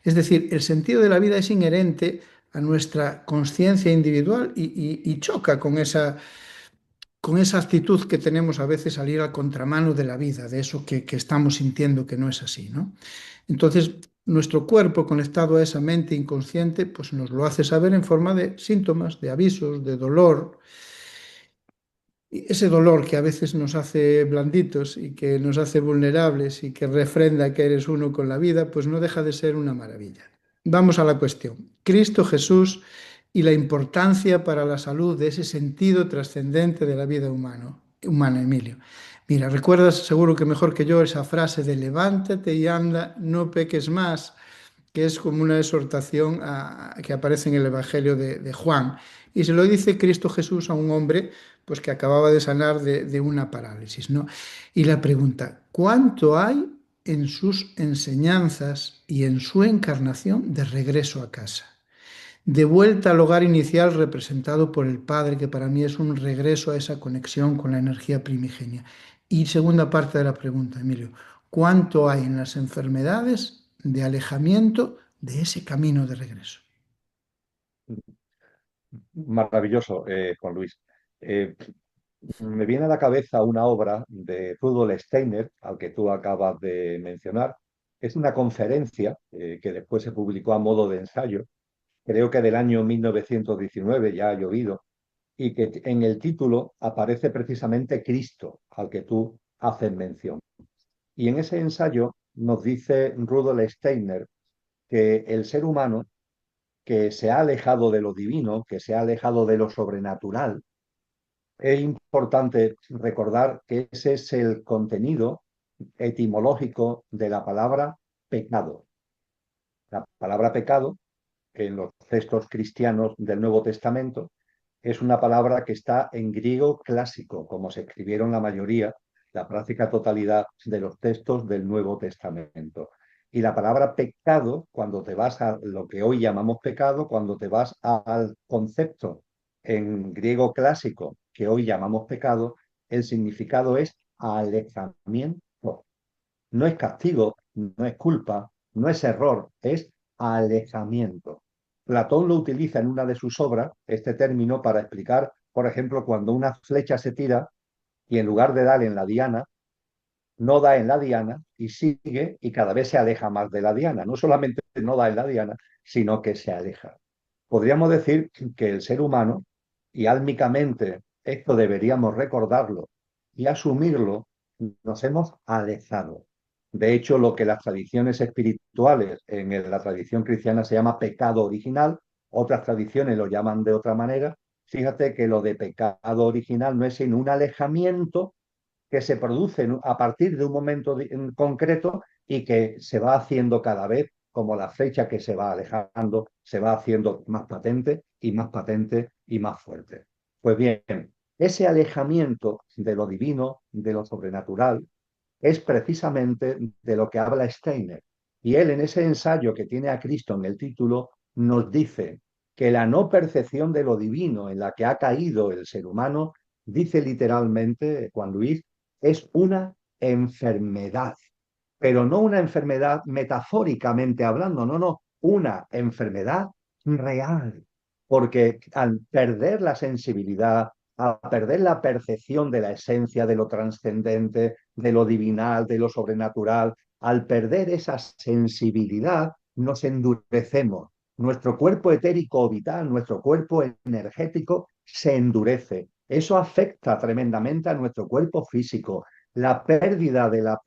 Es decir, el sentido de la vida es inherente a nuestra conciencia individual y choca con esa actitud que tenemos a veces al ir al contramano de la vida, de eso que estamos sintiendo que no es así, ¿no? Entonces, nuestro cuerpo conectado a esa mente inconsciente, pues nos lo hace saber en forma de síntomas, de avisos, de dolor, y ese dolor que a veces nos hace blanditos y que nos hace vulnerables y que refrenda que eres uno con la vida, pues no deja de ser una maravilla. Vamos a la cuestión. Cristo Jesús y la importancia para la salud de ese sentido trascendente de la vida humana, Emilio. Mira, recuerdas seguro que mejor que yo esa frase de levántate y anda, no peques más, que es como una exhortación que aparece en el Evangelio de Juan. Y se lo dice Cristo Jesús a un hombre pues, que acababa de sanar de una parálisis, ¿no? Y la pregunta, ¿cuánto hay en sus enseñanzas y en su encarnación de regreso a casa? De vuelta al hogar inicial representado por el Padre, que para mí es un regreso a esa conexión con la energía primigenia. Y segunda parte de la pregunta, Emilio, ¿cuánto hay en las enfermedades de alejamiento de ese camino de regreso? Maravilloso, Juan Luis. Eh, Me viene a la cabeza una obra de Rudolf Steiner, al que tú acabas de mencionar. Es una conferencia que después se publicó a modo de ensayo, creo que del año 1919, ya ha llovido, y que en el título aparece precisamente Cristo, al que tú haces mención. Y en ese ensayo nos dice Rudolf Steiner que el ser humano que se ha alejado de lo divino, que se ha alejado de lo sobrenatural, es importante recordar que ese es el contenido etimológico de la palabra pecado. La palabra pecado, en los textos cristianos del Nuevo Testamento, es una palabra que está en griego clásico, como se escribieron la mayoría, la práctica totalidad de los textos del Nuevo Testamento. Y la palabra pecado, cuando te vas a lo que hoy llamamos pecado, cuando te vas al concepto en griego clásico que hoy llamamos pecado, el significado es alejamiento. No es castigo, no es culpa, no es error, es alejamiento. Platón lo utiliza en una de sus obras, este término, para explicar, por ejemplo, cuando una flecha se tira y en lugar de dar en la diana, no da en la diana y sigue y cada vez se aleja más de la diana. No solamente no da en la diana, sino que se aleja. Podríamos decir que el ser humano, y álmicamente esto deberíamos recordarlo y asumirlo, nos hemos alejado. De hecho, lo que las tradiciones espirituales en la tradición cristiana se llama pecado original, otras tradiciones lo llaman de otra manera. Fíjate que lo de pecado original no es sino un alejamiento que se produce a partir de un momento en concreto y que se va haciendo cada vez, como la flecha que se va alejando, se va haciendo más patente y más patente y más fuerte. Pues bien, ese alejamiento de lo divino, de lo sobrenatural, es precisamente de lo que habla Steiner. Y él en ese ensayo que tiene a Cristo en el título nos dice que la no percepción de lo divino en la que ha caído el ser humano, dice literalmente Juan Luis, es una enfermedad, pero no una enfermedad metafóricamente hablando, no, no, una enfermedad real, porque al perder la sensibilidad, a perder la percepción de la esencia de lo trascendente, de lo divinal, de lo sobrenatural, al perder esa sensibilidad, nos endurecemos. Nuestro cuerpo etérico o vital, nuestro cuerpo energético se endurece. Eso afecta tremendamente a nuestro cuerpo físico. La pérdida de la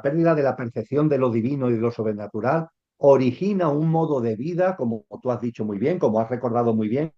pérdida de la percepción de lo divino y de lo sobrenatural origina un modo de vida, como tú has dicho muy bien, como has recordado muy bien,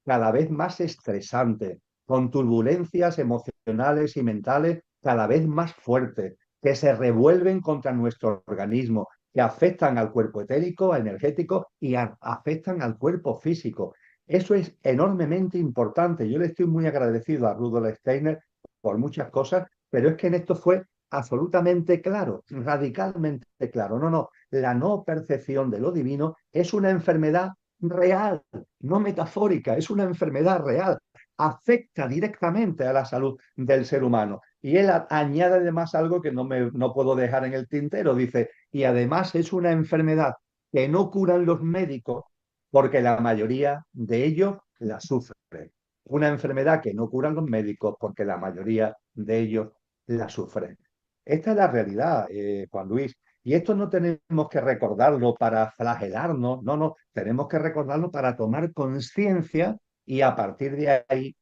cada vez más estresante, con turbulencias emocionales y mentales cada vez más fuertes, que se revuelven contra nuestro organismo, que afectan al cuerpo etérico, energético y afectan al cuerpo físico. Eso es enormemente importante. Yo le estoy muy agradecido a Rudolf Steiner por muchas cosas, pero es que en esto fue absolutamente claro, radicalmente claro. No, no, la no percepción de lo divino es una enfermedad real, no metafórica, es una enfermedad real. Afecta directamente a la salud del ser humano. Y él añade además algo que no puedo dejar en el tintero. Dice, y además es una enfermedad que no curan los médicos porque la mayoría de ellos la sufren. Una enfermedad que no curan los médicos porque la mayoría de ellos la sufren. Esta es la realidad, Juan Luis. Y esto no tenemos que recordarlo para flagelarnos, no, no, tenemos que recordarlo para tomar conciencia y a partir de ahí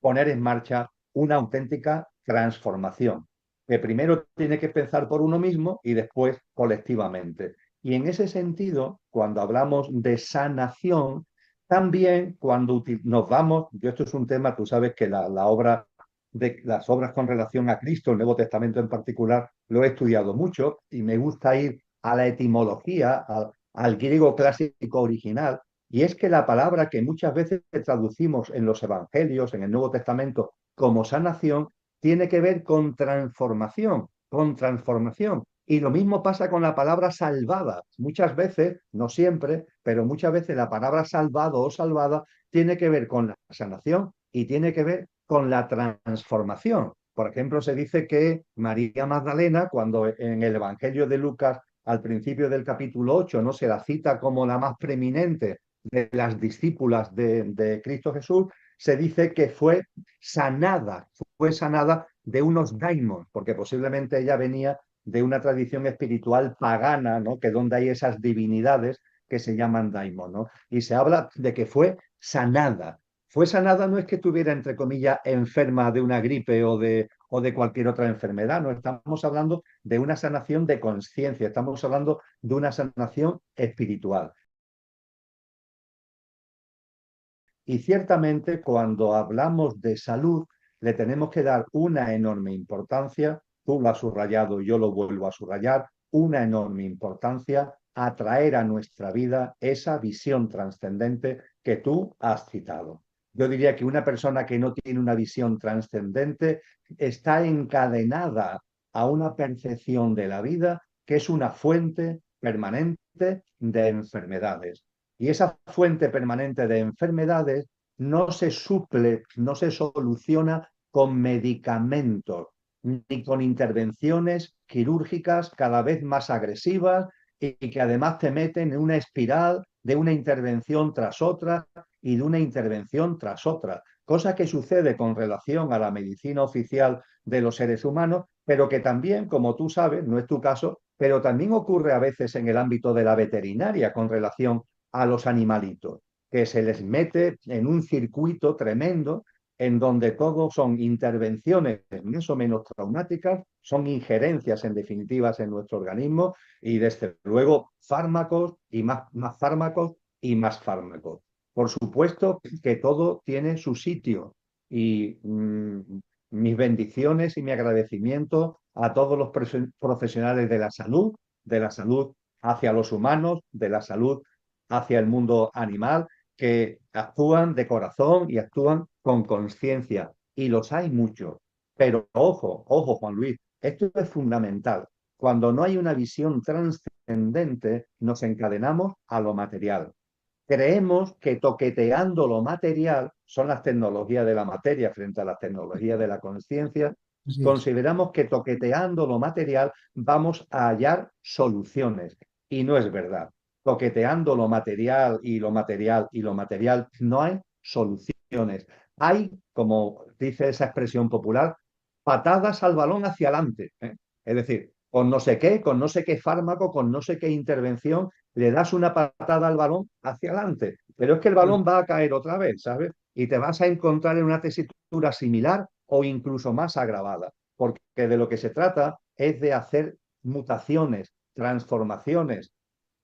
poner en marcha una auténtica transformación, que primero tiene que pensar por uno mismo y después colectivamente. Y en ese sentido, cuando hablamos de sanación, también cuando nos vamos, yo esto es un tema, tú sabes que la obra de las obras con relación a Cristo, el Nuevo Testamento en particular, lo he estudiado mucho y me gusta ir a la etimología, al griego clásico original, y es que la palabra que muchas veces traducimos en los evangelios, en el Nuevo Testamento, como sanación, tiene que ver con transformación, con transformación. Y lo mismo pasa con la palabra salvada. Muchas veces, no siempre, pero muchas veces la palabra salvado o salvada tiene que ver con la sanación y tiene que ver con la transformación. Por ejemplo, se dice que María Magdalena, cuando en el Evangelio de Lucas, al principio del capítulo 8, ¿no? Se la cita como la más preeminente de las discípulas de Cristo Jesús, se dice que fue sanada de unos daimons, porque posiblemente ella venía de una tradición espiritual pagana, ¿no? Que donde hay esas divinidades que se llaman daimon, ¿no? Y se habla de que fue sanada. Fue sanada no es que estuviera, entre comillas, enferma de una gripe o de cualquier otra enfermedad, no estamos hablando de una sanación de conciencia, estamos hablando de una sanación espiritual. Y ciertamente cuando hablamos de salud, le tenemos que dar una enorme importancia, tú lo has subrayado, yo lo vuelvo a subrayar, una enorme importancia a traer a nuestra vida esa visión trascendente que tú has citado. Yo diría que una persona que no tiene una visión trascendente está encadenada a una percepción de la vida que es una fuente permanente de enfermedades. Y esa fuente permanente de enfermedades no se suple, no se soluciona con medicamentos ni con intervenciones quirúrgicas cada vez más agresivas y que además te meten en una espiral de una intervención tras otra y de una intervención tras otra, cosa que sucede con relación a la medicina oficial de los seres humanos, pero que también, como tú sabes, no es tu caso, pero también ocurre a veces en el ámbito de la veterinaria con relación a los animalitos, que se les mete en un circuito tremendo en donde todo son intervenciones más o menos traumáticas, son injerencias en definitivas en nuestro organismo y desde luego fármacos y más fármacos y más fármacos. Por supuesto que todo tiene su sitio y mis bendiciones y mi agradecimiento a todos los profesionales de la salud hacia los humanos, de la salud hacia el mundo animal, que actúan de corazón y actúan con conciencia. Y los hay muchos. Pero ojo, ojo, Juan Luis, esto es fundamental. Cuando no hay una visión trascendente, nos encadenamos a lo material. Creemos que toqueteando lo material son las tecnologías de la materia frente a las tecnologías de la conciencia. Así es. Consideramos que toqueteando lo material vamos a hallar soluciones. Y no es verdad. Toqueteando lo material y lo material y lo material no hay soluciones. Hay, como dice esa expresión popular, patadas al balón hacia adelante. ¿Eh? Es decir, con no sé qué fármaco, con no sé qué intervención, le das una patada al balón hacia adelante. Pero es que el balón va a caer otra vez, ¿sabes? Y te vas a encontrar en una tesitura similar o incluso más agravada. Porque de lo que se trata es de hacer mutaciones, transformaciones.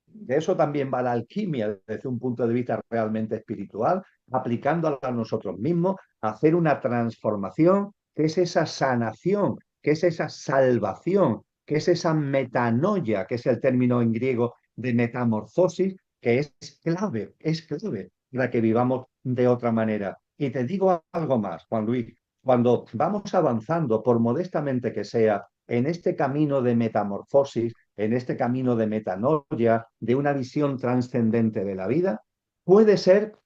De eso también va la alquimia desde un punto de vista realmente espiritual, aplicándola a nosotros mismos, hacer una transformación, que es esa sanación, que es esa salvación, que es esa metanoia, que es el término en griego de metamorfosis, que es clave para que vivamos de otra manera. Y te digo algo más, Juan Luis, cuando vamos avanzando, por modestamente que sea, en este camino de metamorfosis, en este camino de metanoia, de una visión trascendente de la vida, puede ser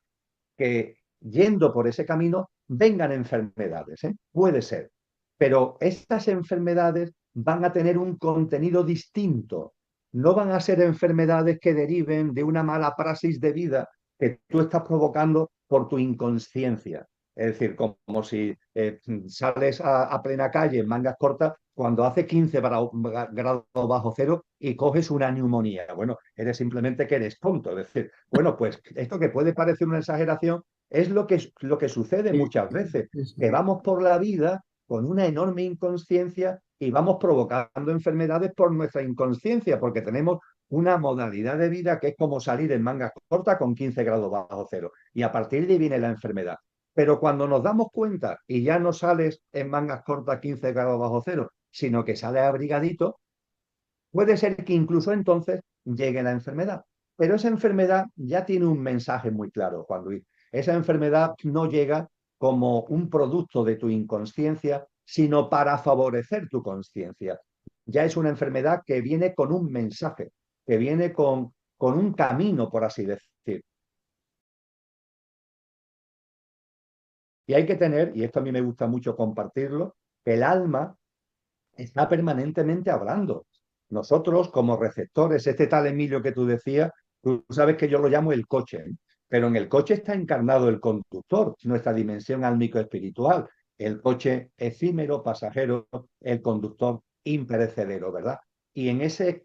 que yendo por ese camino vengan enfermedades, ¿eh? Puede ser. Pero estas enfermedades van a tener un contenido distinto. No van a ser enfermedades que deriven de una mala praxis de vida que tú estás provocando por tu inconsciencia. Es decir, como si sales a plena calle en mangas cortas cuando hace 15 grados bajo cero y coges una neumonía. Bueno, eres simplemente que eres tonto. Es decir, bueno, pues esto que puede parecer una exageración es lo que sucede Sí, muchas veces, sí, sí. que vamos por la vida con una enorme inconsciencia y vamos provocando enfermedades por nuestra inconsciencia, porque tenemos una modalidad de vida que es como salir en mangas cortas con 15 grados bajo cero. Y a partir de ahí viene la enfermedad. Pero cuando nos damos cuenta y ya no sales en mangas cortas 15 grados bajo cero, sino que sales abrigadito, puede ser que incluso entonces llegue la enfermedad. Pero esa enfermedad ya tiene un mensaje muy claro, Juan Luis. Esa enfermedad no llega como un producto de tu inconsciencia, sino para favorecer tu conciencia. Ya es una enfermedad que viene con un mensaje, que viene con un camino, por así decir. Y hay que tener, y esto a mí me gusta mucho compartirlo, que el alma está permanentemente hablando. Nosotros, como receptores, este tal Emilio que tú decías, tú sabes que yo lo llamo el coche, ¿eh? Pero en el coche está encarnado el conductor, nuestra dimensión álmico-espiritual, el coche efímero, pasajero, el conductor imperecedero, ¿verdad? Y en ese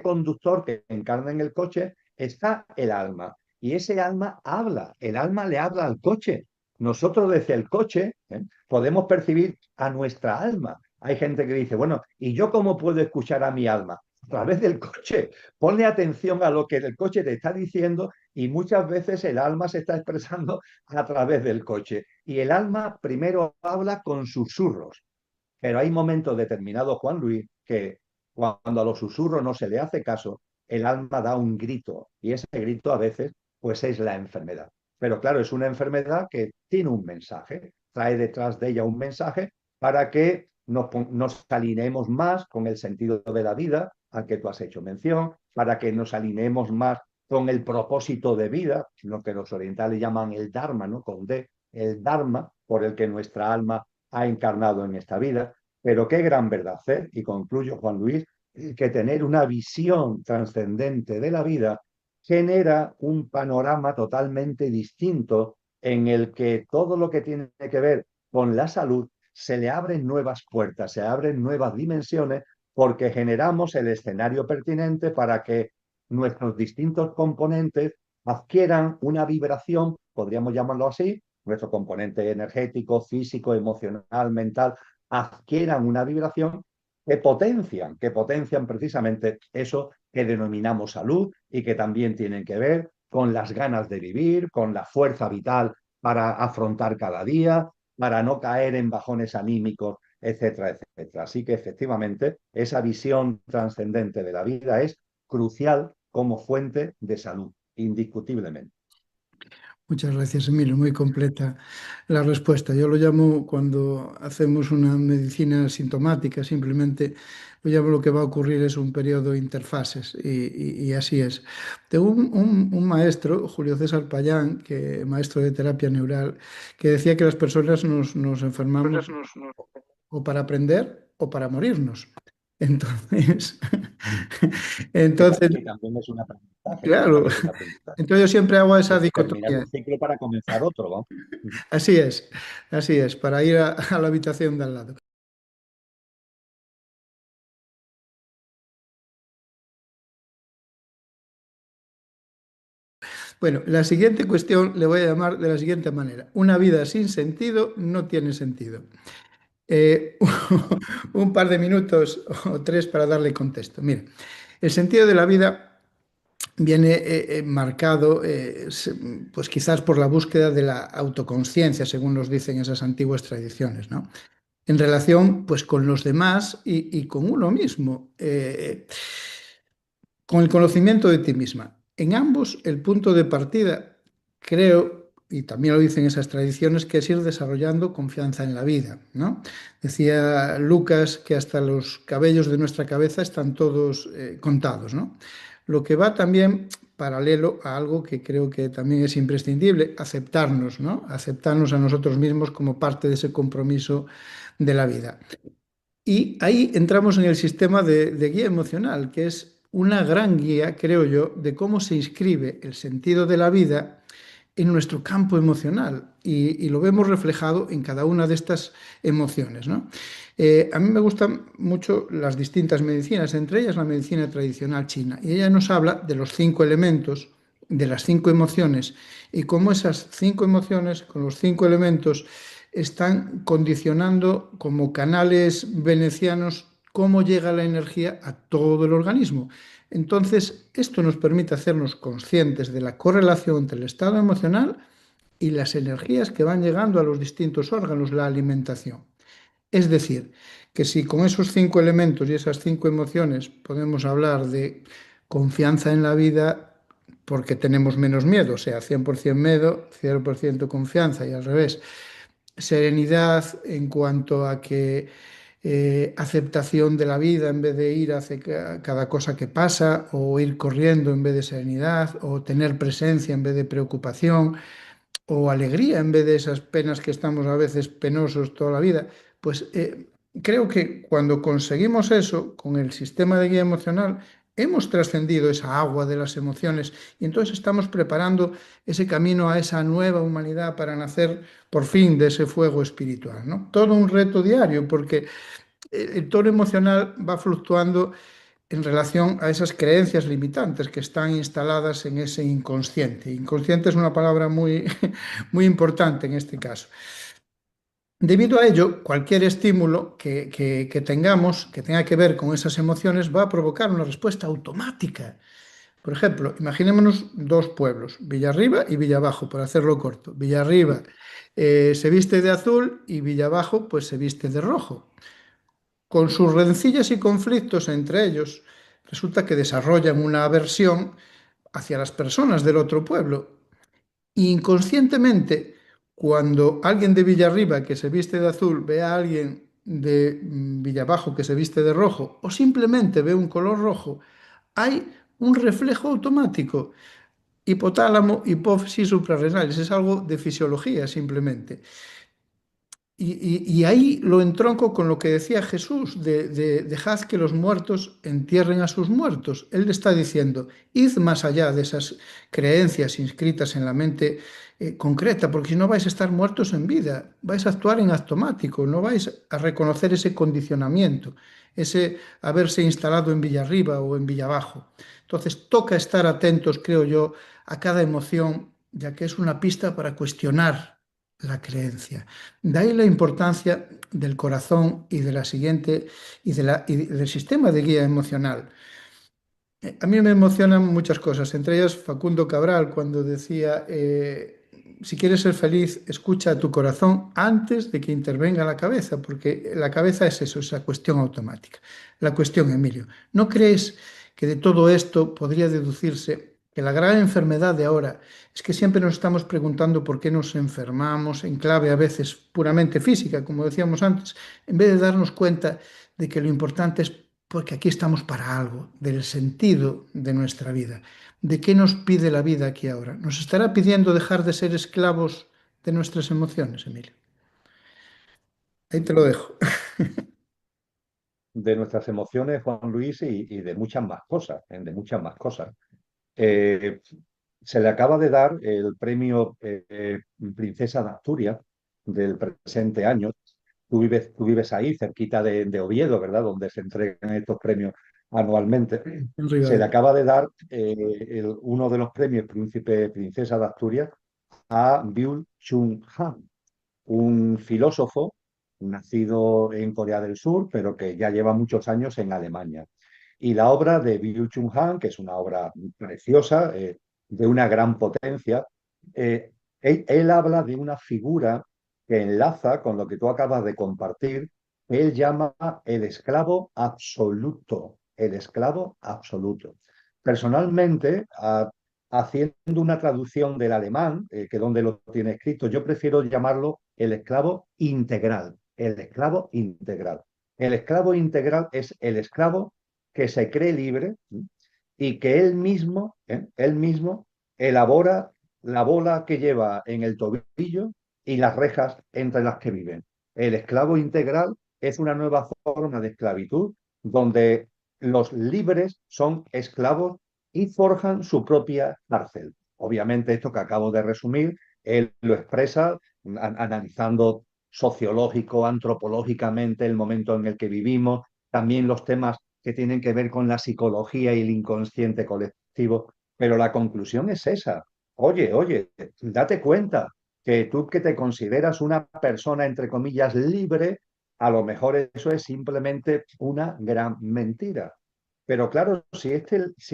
conductor que encarna en el coche está el alma. Y ese alma habla, el alma le habla al coche. Nosotros desde el coche, podemos percibir a nuestra alma. Hay gente que dice, bueno, ¿y yo cómo puedo escuchar a mi alma? A través del coche. Ponle atención a lo que el coche te está diciendo y muchas veces el alma se está expresando a través del coche. Y el alma primero habla con susurros, pero hay momentos determinados, Juan Luis, que cuando a los susurros no se le hace caso, el alma da un grito y ese grito a veces pues es la enfermedad. Pero claro, es una enfermedad que tiene un mensaje, trae detrás de ella un mensaje para que nos alineemos más con el sentido de la vida al que tú has hecho mención, para que nos alineemos más con el propósito de vida, lo que los orientales llaman el Dharma, ¿no? Con D, el Dharma por el que nuestra alma ha encarnado en esta vida. Pero qué gran verdad, ¿eh? Y concluyo, Juan Luis, que tener una visión trascendente de la vida genera un panorama totalmente distinto en el que todo lo que tiene que ver con la salud se le abren nuevas puertas, se abren nuevas dimensiones porque generamos el escenario pertinente para que nuestros distintos componentes adquieran una vibración, podríamos llamarlo así, nuestro componente energético, físico, emocional, mental, adquieran una vibración que potencian precisamente eso que denominamos salud y que también tienen que ver con las ganas de vivir, con la fuerza vital para afrontar cada día, para no caer en bajones anímicos, etcétera, etcétera. Así que efectivamente esa visión trascendente de la vida es crucial como fuente de salud, indiscutiblemente. Muchas gracias, Emilio. Muy completa la respuesta. Yo lo llamo cuando hacemos una medicina sintomática, simplemente lo llamo lo que va a ocurrir es un periodo de interfases y así es. Tengo un maestro, Julio César Payán, maestro de terapia neural, que decía que las personas nos enfermamos o para aprender o para morirnos. Entonces, entonces, Que también es un aprendizaje, claro, también es un aprendizaje. entonces yo siempre hago esa Es terminar dicotomía. un ciclo para comenzar otro, ¿no? Así es, para ir a la habitación de al lado. Bueno, la siguiente cuestión le voy a llamar de la siguiente manera. Una vida sin sentido no tiene sentido. Eh, un par de minutos o tres para darle contexto. Mira, el sentido de la vida viene marcado, pues quizás por la búsqueda de la autoconciencia, según nos dicen esas antiguas tradiciones, ¿no? En relación, pues, con los demás y con uno mismo. Con el conocimiento de ti misma. En ambos, el punto de partida, creo, y también lo dicen esas tradiciones, que es ir desarrollando confianza en la vida, ¿no? Decía Lucas que hasta los cabellos de nuestra cabeza están todos contados, ¿no? Lo que va también paralelo a algo que creo que también es imprescindible, aceptarnos, ¿no? Aceptarnos a nosotros mismos como parte de ese compromiso de la vida. Y ahí entramos en el sistema de guía emocional, que es una gran guía, creo yo, de cómo se inscribe el sentido de la vida en nuestro campo emocional y lo vemos reflejado en cada una de estas emociones, ¿no? A mí me gustan mucho las distintas medicinas, entre ellas la medicina tradicional china, y ella nos habla de los 5 elementos, de las 5 emociones, y cómo esas 5 emociones, con los 5 elementos, están condicionando como canales venecianos cómo llega la energía a todo el organismo. Entonces, esto nos permite hacernos conscientes de la correlación entre el estado emocional y las energías que van llegando a los distintos órganos, la alimentación. Es decir, que si con esos 5 elementos y esas 5 emociones podemos hablar de confianza en la vida, porque tenemos menos miedo, o sea, 100% miedo, 0% confianza y al revés. Serenidad en cuanto a que aceptación de la vida en vez de ir hacia cada cosa que pasa, o ir corriendo en vez de serenidad, o tener presencia en vez de preocupación, o alegría en vez de esas penas que estamos a veces penosos toda la vida. Pues creo que cuando conseguimos eso con el sistema de guía emocional, hemos trascendido esa agua de las emociones y entonces estamos preparando ese camino a esa nueva humanidad para nacer por fin de ese fuego espiritual, ¿no? Todo un reto diario porque el tono emocional va fluctuando en relación a esas creencias limitantes que están instaladas en ese inconsciente. Inconsciente es una palabra muy, muy importante en este caso. Debido a ello, cualquier estímulo que tengamos, que tenga que ver con esas emociones, va a provocar una respuesta automática. Por ejemplo, imaginémonos dos pueblos, Villarriba y Villabajo, por hacerlo corto. Villarriba se viste de azul y Villabajo pues se viste de rojo. Con sus rencillas y conflictos entre ellos, resulta que desarrollan una aversión hacia las personas del otro pueblo. Inconscientemente, cuando alguien de Villarriba que se viste de azul ve a alguien de Villabajo que se viste de rojo, o simplemente ve un color rojo, hay un reflejo automático. Hipotálamo, hipófisis suprarrenales, es algo de fisiología simplemente. Y ahí lo entronco con lo que decía Jesús, dejad que los muertos entierren a sus muertos. Él le está diciendo, id más allá de esas creencias inscritas en la mente concreta, porque si no vais a estar muertos en vida, vais a actuar en automático, no vais a reconocer ese condicionamiento, ese haberse instalado en Villarriba o en Villabajo. Entonces toca estar atentos, creo yo, a cada emoción, ya que es una pista para cuestionar la creencia. De ahí la importancia del corazón y de la siguiente y del sistema de guía emocional. A mí me emocionan muchas cosas, entre ellas Facundo Cabral cuando decía, si quieres ser feliz, escucha a tu corazón antes de que intervenga la cabeza, porque la cabeza es eso, esa cuestión automática. La cuestión, Emilio, ¿no crees que de todo esto podría deducirse que la gran enfermedad de ahora es que siempre nos estamos preguntando por qué nos enfermamos en clave a veces puramente física, como decíamos antes, en vez de darnos cuenta de que lo importante es porque aquí estamos para algo, del sentido de nuestra vida. ¿De qué nos pide la vida aquí ahora? ¿Nos estará pidiendo dejar de ser esclavos de nuestras emociones, Emilio? Ahí te lo dejo. De nuestras emociones, Juan Luis, y de muchas más cosas, de muchas más cosas. Eh, Se le acaba de dar el premio Princesa de Asturias del presente año. Tú vives ahí, cerquita de Oviedo, ¿verdad? Donde se entregan estos premios anualmente. En Se le Ribadeo. acaba de dar uno de los premios Príncipe Princesa de Asturias a Byung-Chul Han, un filósofo nacido en Corea del Sur, pero que ya lleva muchos años en Alemania. Y la obra de Byung-Chul Han, que es una obra preciosa, de una gran potencia, él habla de una figura que enlaza con lo que tú acabas de compartir. Él llama el esclavo absoluto, el esclavo absoluto. Personalmente, haciendo una traducción del alemán, que donde lo tiene escrito, yo prefiero llamarlo el esclavo integral, el esclavo integral. El esclavo integral es el esclavo que se cree libre y que él mismo elabora la bola que lleva en el tobillo y las rejas entre las que viven. El esclavo integral es una nueva forma de esclavitud donde los libres son esclavos y forjan su propia cárcel. Obviamente esto que acabo de resumir, él lo expresa analizando sociológico, antropológicamente el momento en el que vivimos, también los temas que tienen que ver con la psicología y el inconsciente colectivo, pero la conclusión es esa. Oye, date cuenta que tú que te consideras una persona, entre comillas, libre, a lo mejor eso es simplemente una gran mentira. Pero claro, si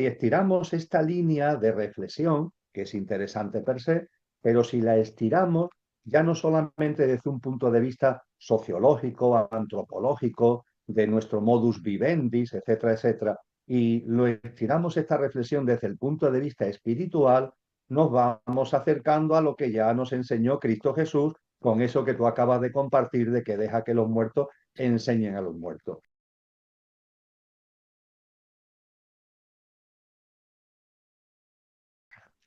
estiramos esta línea de reflexión, que es interesante per se, pero si la estiramos ya no solamente desde un punto de vista sociológico, antropológico, de nuestro modus vivendi, etcétera, etcétera, y lo estiramos esta reflexión desde el punto de vista espiritual, nos vamos acercando a lo que ya nos enseñó Cristo Jesús con eso que tú acabas de compartir de que deja que los muertos enseñen a los muertos.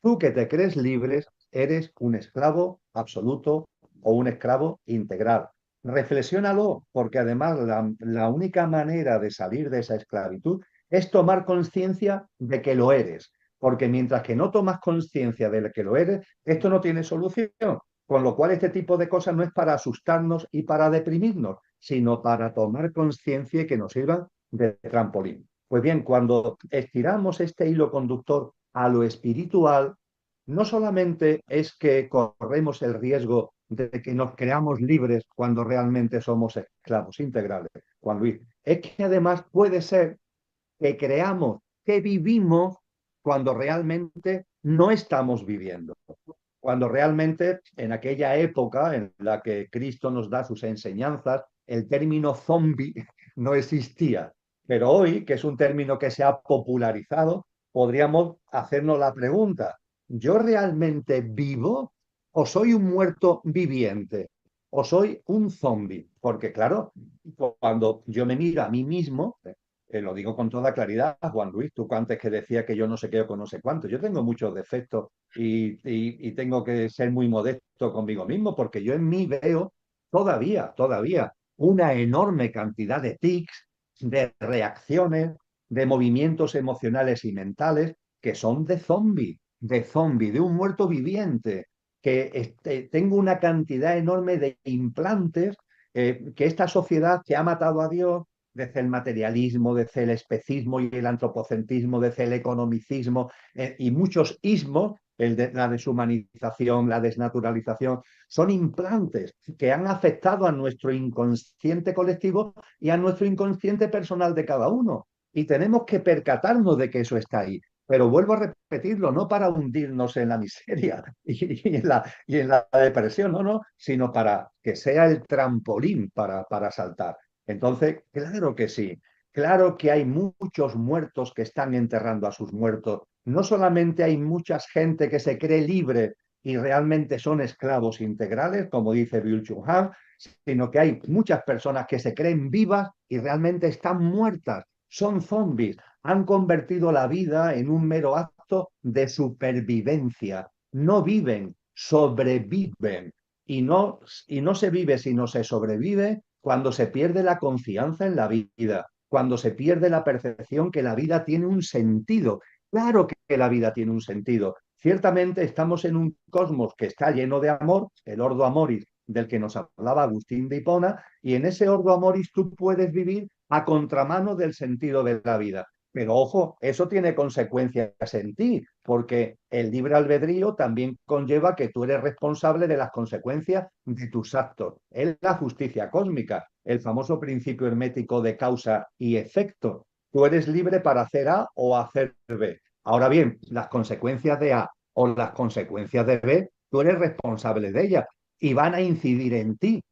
Tú que te crees libre, eres un esclavo absoluto o un esclavo integral. Reflexiónalo, porque además la única manera de salir de esa esclavitud es tomar conciencia de que lo eres. Porque mientras que no tomas conciencia de que lo eres, esto no tiene solución. Con lo cual, este tipo de cosas no es para asustarnos y para deprimirnos, sino para tomar conciencia y que nos sirvan de trampolín. Pues bien, cuando estiramos este hilo conductor a lo espiritual, no solamente es que corremos el riesgo de que nos creamos libres cuando realmente somos esclavos integrales, Juan Luis, es que además puede ser que creamos que vivimos cuando realmente no estamos viviendo. Cuando realmente en aquella época en la que Cristo nos da sus enseñanzas, el término zombie no existía. Pero hoy, que es un término que se ha popularizado, podríamos hacernos la pregunta, ¿yo realmente vivo o soy un muerto viviente? ¿O soy un zombie? Porque claro, cuando yo me miro a mí mismo, lo digo con toda claridad, Juan Luis, tú antes que decía que yo no sé qué o no sé cuánto, yo tengo muchos defectos y tengo que ser muy modesto conmigo mismo porque yo en mí veo todavía una enorme cantidad de tics, de reacciones, de movimientos emocionales y mentales que son de zombie, de un muerto viviente, que tengo una cantidad enorme de implantes que esta sociedad que ha matado a Dios, desde el materialismo, desde el especismo y el antropocentrismo, desde el economicismo y muchos ismos, la deshumanización, la desnaturalización, son implantes que han afectado a nuestro inconsciente colectivo y a nuestro inconsciente personal de cada uno. Y tenemos que percatarnos de que eso está ahí. Pero vuelvo a repetirlo, no para hundirnos en la miseria y en la depresión, no, sino para que sea el trampolín para saltar. Entonces, claro que sí, claro que hay muchos muertos que están enterrando a sus muertos. No solamente hay mucha gente que se cree libre y realmente son esclavos integrales, como dice Byung-Chul Han, sino que hay muchas personas que se creen vivas y realmente están muertas, son zombies, han convertido la vida en un mero acto de supervivencia. No viven, sobreviven. Y no se vive sino se sobrevive cuando se pierde la confianza en la vida, cuando se pierde la percepción que la vida tiene un sentido. Claro que la vida tiene un sentido. Ciertamente estamos en un cosmos que está lleno de amor, el Ordo Amoris del que nos hablaba Agustín de Hipona, y en ese Ordo Amoris tú puedes vivir a contramano del sentido de la vida. Pero ojo, eso tiene consecuencias en ti, porque el libre albedrío también conlleva que tú eres responsable de las consecuencias de tus actos. Es la justicia cósmica, el famoso principio hermético de causa y efecto. Tú eres libre para hacer A o hacer B. Ahora bien, las consecuencias de A o las consecuencias de B, tú eres responsable de ellas y van a incidir en ti.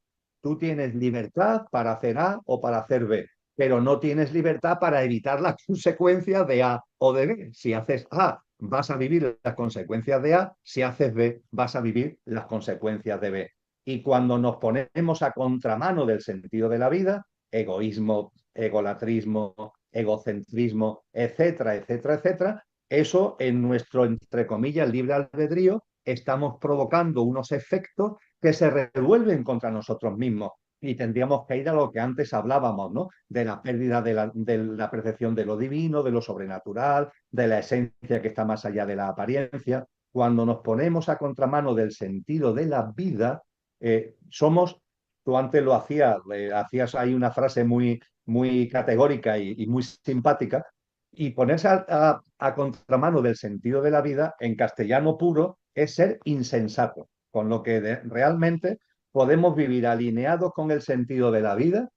Tú tienes libertad para hacer A o para hacer B, pero no tienes libertad para evitar las consecuencias de A o de B. Si haces A, vas a vivir las consecuencias de A, si haces B, vas a vivir las consecuencias de B. Y cuando nos ponemos a contramano del sentido de la vida, egoísmo, egolatrismo, egocentrismo, etcétera, etcétera, etcétera, eso en nuestro, entre comillas, libre albedrío, estamos provocando unos efectos que se revuelven contra nosotros mismos y tendríamos que ir a lo que antes hablábamos, ¿no? De la pérdida de la percepción de lo divino, de lo sobrenatural, de la esencia que está más allá de la apariencia. Cuando nos ponemos a contramano del sentido de la vida, somos, tú antes lo hacías ahí una frase muy categórica y muy simpática, y ponerse a contramano del sentido de la vida en castellano puro es ser insensato, con lo que realmente podemos vivir alineados con el sentido de la vida,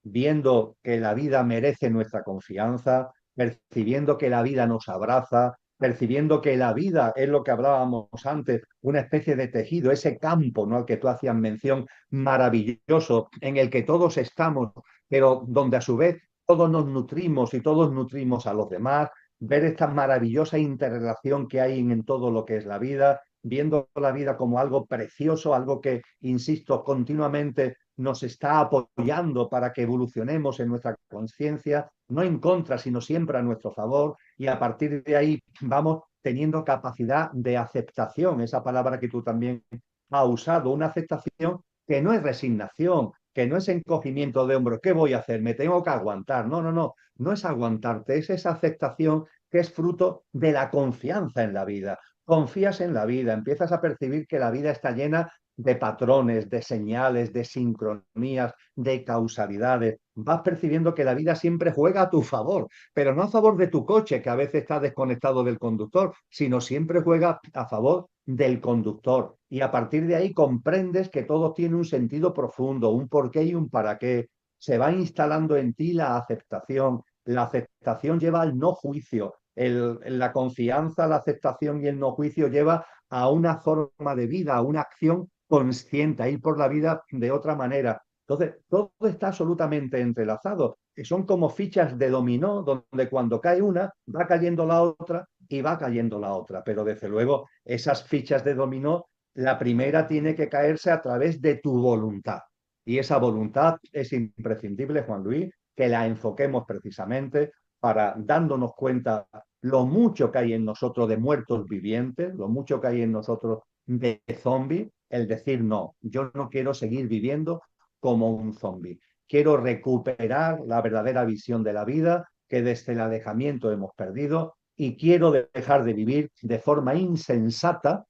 viendo que la vida merece nuestra confianza, percibiendo que la vida nos abraza, percibiendo que la vida es lo que hablábamos antes, una especie de tejido, ese campo, ¿no?, al que tú hacías mención, maravilloso, en el que todos estamos, pero donde a su vez todos nos nutrimos y todos nutrimos a los demás, ver esta maravillosa interrelación que hay en todo lo que es la vida, viendo la vida como algo precioso, algo que, insisto, continuamente nos está apoyando para que evolucionemos en nuestra conciencia, no en contra, sino siempre a nuestro favor, y a partir de ahí vamos teniendo capacidad de aceptación, esa palabra que tú también has usado, una aceptación que no es resignación, que no es encogimiento de hombros, ¿qué voy a hacer? Me tengo que aguantar. No, no, no, no es aguantarte, es esa aceptación que es fruto de la confianza en la vida. Confías en la vida, empiezas a percibir que la vida está llena de patrones, de señales, de sincronías, de causalidades. Vas percibiendo que la vida siempre juega a tu favor, pero no a favor de tu coche, que a veces está desconectado del conductor, sino siempre juega a favor del conductor. Y a partir de ahí comprendes que todo tiene un sentido profundo, un porqué y un para qué. Se va instalando en ti la aceptación. La aceptación lleva al no juicio. La confianza, la aceptación y el no juicio lleva a una forma de vida, a una acción consciente, a ir por la vida de otra manera. Entonces, todo está absolutamente entrelazado. Son como fichas de dominó, donde cuando cae una, va cayendo la otra y va cayendo la otra. Pero desde luego, esas fichas de dominó, la primera tiene que caerse a través de tu voluntad. Y esa voluntad es imprescindible, Juan Luis, que la enfoquemos precisamente para dándonos cuenta lo mucho que hay en nosotros de muertos vivientes, lo mucho que hay en nosotros de zombies, el decir no, yo no quiero seguir viviendo como un zombie. Quiero recuperar la verdadera visión de la vida que desde el alejamiento hemos perdido y quiero dejar de vivir de forma insensata,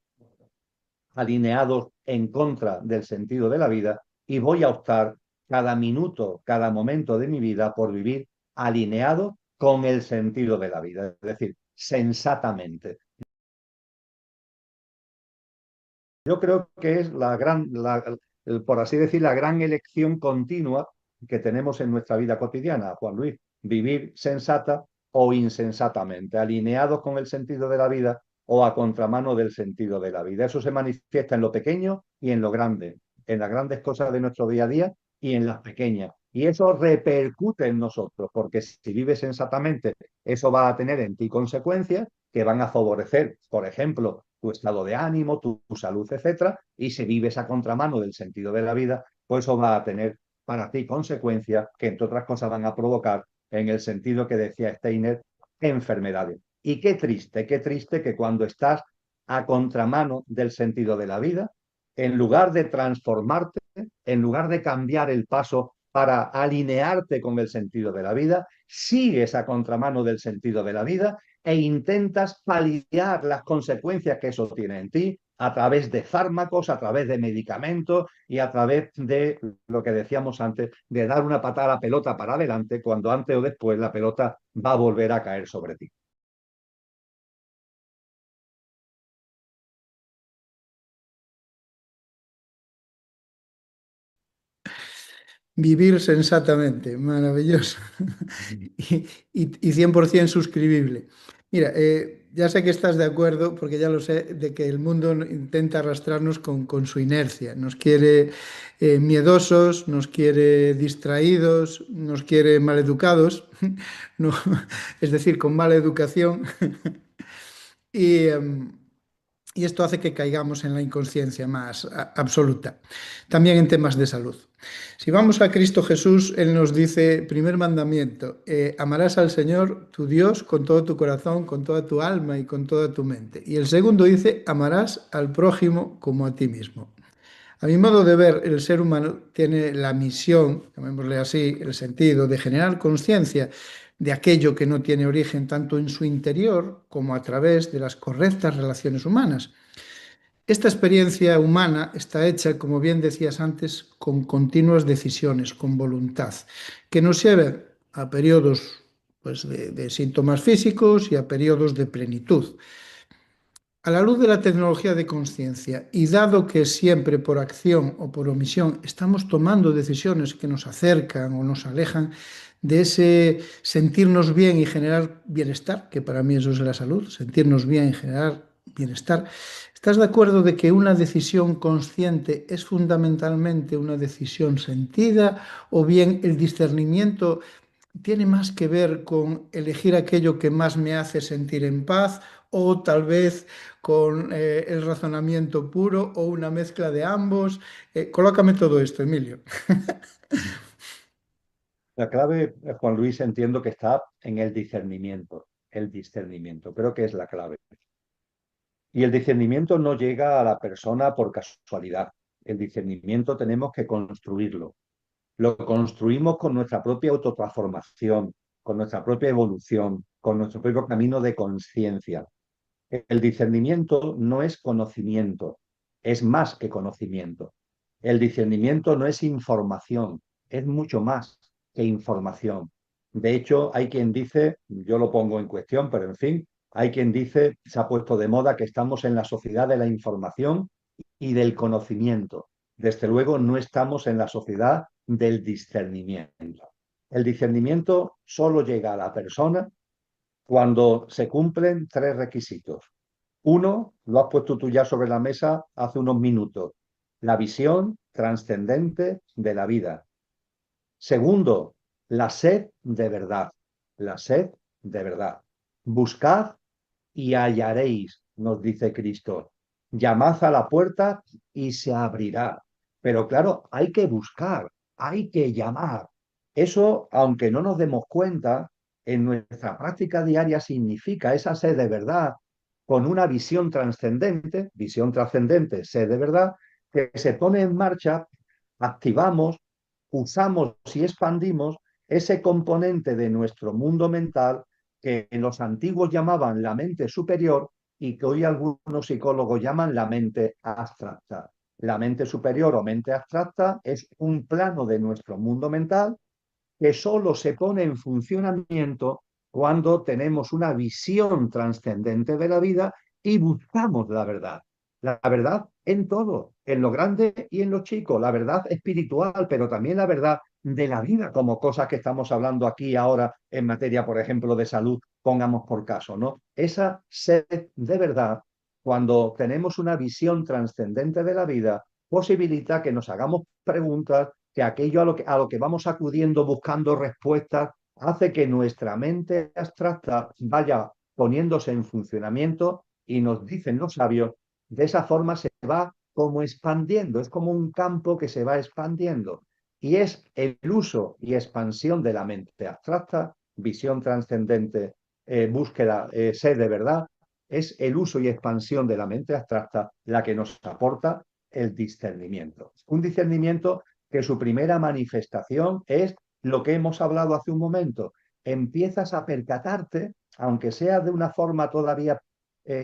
alineados en contra del sentido de la vida, y voy a optar cada minuto, cada momento de mi vida por vivir alineado con el sentido de la vida, es decir, sensatamente. Yo creo que es por así decir, la gran elección continua que tenemos en nuestra vida cotidiana, Juan Luis, vivir sensata o insensatamente, alineados con el sentido de la vida o a contramano del sentido de la vida. Eso se manifiesta en lo pequeño y en lo grande, en las grandes cosas de nuestro día a día y en las pequeñas. Y eso repercute en nosotros, porque si vives sensatamente, eso va a tener en ti consecuencias que van a favorecer, por ejemplo, tu estado de ánimo, tu salud, etcétera, y si vives a contramano del sentido de la vida, pues eso va a tener para ti consecuencias que, entre otras cosas, van a provocar, en el sentido que decía Steiner, enfermedades. Y qué triste que cuando estás a contramano del sentido de la vida, en lugar de transformarte, en lugar de cambiar el paso para alinearte con el sentido de la vida, sigues a contramano del sentido de la vida e intentas paliar las consecuencias que eso tiene en ti a través de fármacos, a través de medicamentos y a través de lo que decíamos antes, de dar una patada a la pelota para adelante cuando antes o después la pelota va a volver a caer sobre ti. Vivir sensatamente, maravilloso. Y 100% suscribible. Mira, ya sé que estás de acuerdo, porque ya lo sé, de que el mundo intenta arrastrarnos con su inercia. Nos quiere miedosos, nos quiere distraídos, nos quiere maleducados, no, es decir, con mala educación. Y, y esto hace que caigamos en la inconsciencia más absoluta, también en temas de salud. Si vamos a Cristo Jesús, Él nos dice, primer mandamiento, amarás al Señor tu Dios con todo tu corazón, con toda tu alma y con toda tu mente. Y el segundo dice, amarás al prójimo como a ti mismo. A mi modo de ver, el ser humano tiene la misión, llamémosle así, el sentido de generar conciencia de aquello que no tiene origen tanto en su interior como a través de las correctas relaciones humanas. Esta experiencia humana está hecha, como bien decías antes, con continuas decisiones, con voluntad, que nos lleva a periodos pues, de síntomas físicos y a periodos de plenitud. A la luz de la tecnología de conciencia y dado que siempre por acción o por omisión estamos tomando decisiones que nos acercan o nos alejan de ese sentirnos bien y generar bienestar, que para mí eso es la salud, sentirnos bien y generar bienestar, ¿estás de acuerdo de que una decisión consciente es fundamentalmente una decisión sentida o bien el discernimiento tiene más que ver con elegir aquello que más me hace sentir en paz o tal vez con el razonamiento puro o una mezcla de ambos. Colócame todo esto, Emilio. La clave, Juan Luis, entiendo que está en el discernimiento. El discernimiento, creo que es la clave. Y el discernimiento no llega a la persona por casualidad. El discernimiento tenemos que construirlo. Lo construimos con nuestra propia autotransformación, con nuestra propia evolución, con nuestro propio camino de conciencia. El discernimiento no es conocimiento, es más que conocimiento. El discernimiento no es información, es mucho más que información. De hecho, hay quien dice, yo lo pongo en cuestión, pero en fin, hay quien dice, se ha puesto de moda que estamos en la sociedad de la información y del conocimiento. Desde luego, no estamos en la sociedad del discernimiento. El discernimiento solo llega a la persona cuando se cumplen tres requisitos. Uno, lo has puesto tú ya sobre la mesa hace unos minutos, la visión trascendente de la vida. Segundo, la sed de verdad, la sed de verdad. Buscad y hallaréis, nos dice Cristo. Llamad a la puerta y se abrirá. Pero claro, hay que buscar, hay que llamar. Eso, aunque no nos demos cuenta, en nuestra práctica diaria significa esa sed de verdad con una visión trascendente, sed de verdad, que se pone en marcha, activamos, usamos y expandimos ese componente de nuestro mundo mental que los antiguos llamaban la mente superior y que hoy algunos psicólogos llaman la mente abstracta. La mente superior o mente abstracta es un plano de nuestro mundo mental que solo se pone en funcionamiento cuando tenemos una visión trascendente de la vida y buscamos la verdad. La verdad en todo, en lo grande y en lo chico, la verdad espiritual, pero también la verdad de la vida, como cosas que estamos hablando aquí ahora en materia, por ejemplo, de salud, pongamos por caso, ¿no? Esa sed de verdad, cuando tenemos una visión trascendente de la vida, posibilita que nos hagamos preguntas, que aquello a lo que vamos acudiendo buscando respuestas hace que nuestra mente abstracta vaya poniéndose en funcionamiento y nos dicen los sabios, de esa forma se va como expandiendo, es como un campo que se va expandiendo y es el uso y expansión de la mente abstracta, visión trascendente, búsqueda, sed de verdad, es el uso y expansión de la mente abstracta la que nos aporta el discernimiento. Un discernimiento que su primera manifestación es lo que hemos hablado hace un momento. Empiezas a percatarte, aunque sea de una forma todavía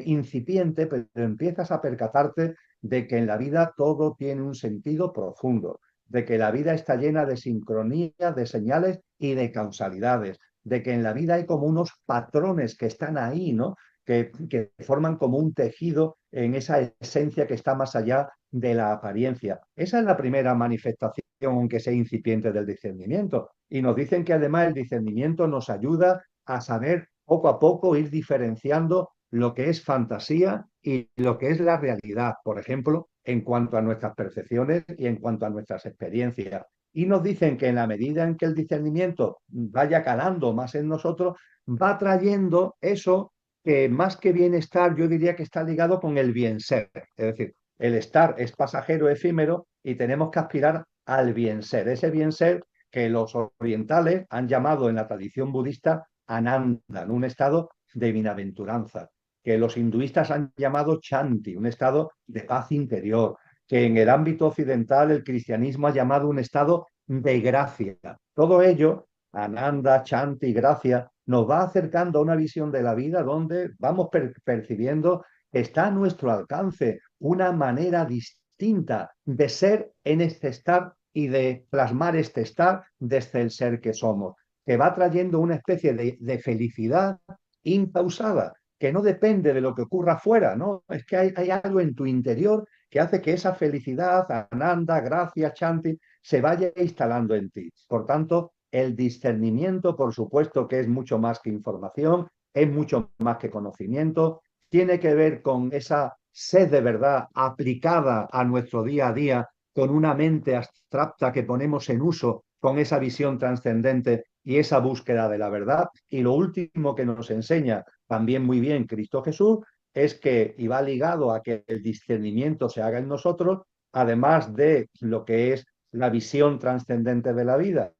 incipiente, pero empiezas a percatarte de que en la vida todo tiene un sentido profundo, de que la vida está llena de sincronías, de señales y de causalidades, de que en la vida hay como unos patrones que están ahí, ¿no? Que forman como un tejido en esa esencia que está más allá de la apariencia. Esa es la primera manifestación, aunque sea incipiente, del discernimiento. Y nos dicen que además el discernimiento nos ayuda a saber poco a poco ir diferenciando lo que es fantasía y lo que es la realidad, por ejemplo, en cuanto a nuestras percepciones y en cuanto a nuestras experiencias. Y nos dicen que en la medida en que el discernimiento vaya calando más en nosotros, va trayendo eso que más que bienestar, yo diría que está ligado con el bien ser. Es decir, el estar es pasajero, efímero, y tenemos que aspirar al bien ser. Ese bien ser que los orientales han llamado en la tradición budista Ananda, un estado de bienaventuranza, que los hinduistas han llamado Chanti, un estado de paz interior, que en el ámbito occidental el cristianismo ha llamado un estado de gracia. Todo ello, Ananda, Chanti, gracia, nos va acercando a una visión de la vida donde vamos percibiendo que está a nuestro alcance una manera distinta de ser en este estar y de plasmar este estar desde el ser que somos, que va trayendo una especie de felicidad incausada, que no depende de lo que ocurra afuera, ¿no? Es que hay algo en tu interior que hace que esa felicidad, ananda, gracia, chanti, se vaya instalando en ti. Por tanto, el discernimiento, por supuesto, que es mucho más que información, es mucho más que conocimiento, tiene que ver con esa sed de verdad aplicada a nuestro día a día, con una mente abstracta que ponemos en uso, con esa visión trascendente y esa búsqueda de la verdad. Y lo último que nos enseña también muy bien Cristo Jesús es que, y va ligado a que el discernimiento se haga en nosotros, además de lo que es la visión trascendente de la vida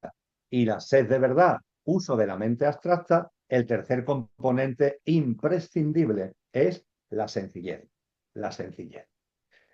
y la sed de verdad, uso de la mente abstracta, el tercer componente imprescindible es la sencillez. La sencillez.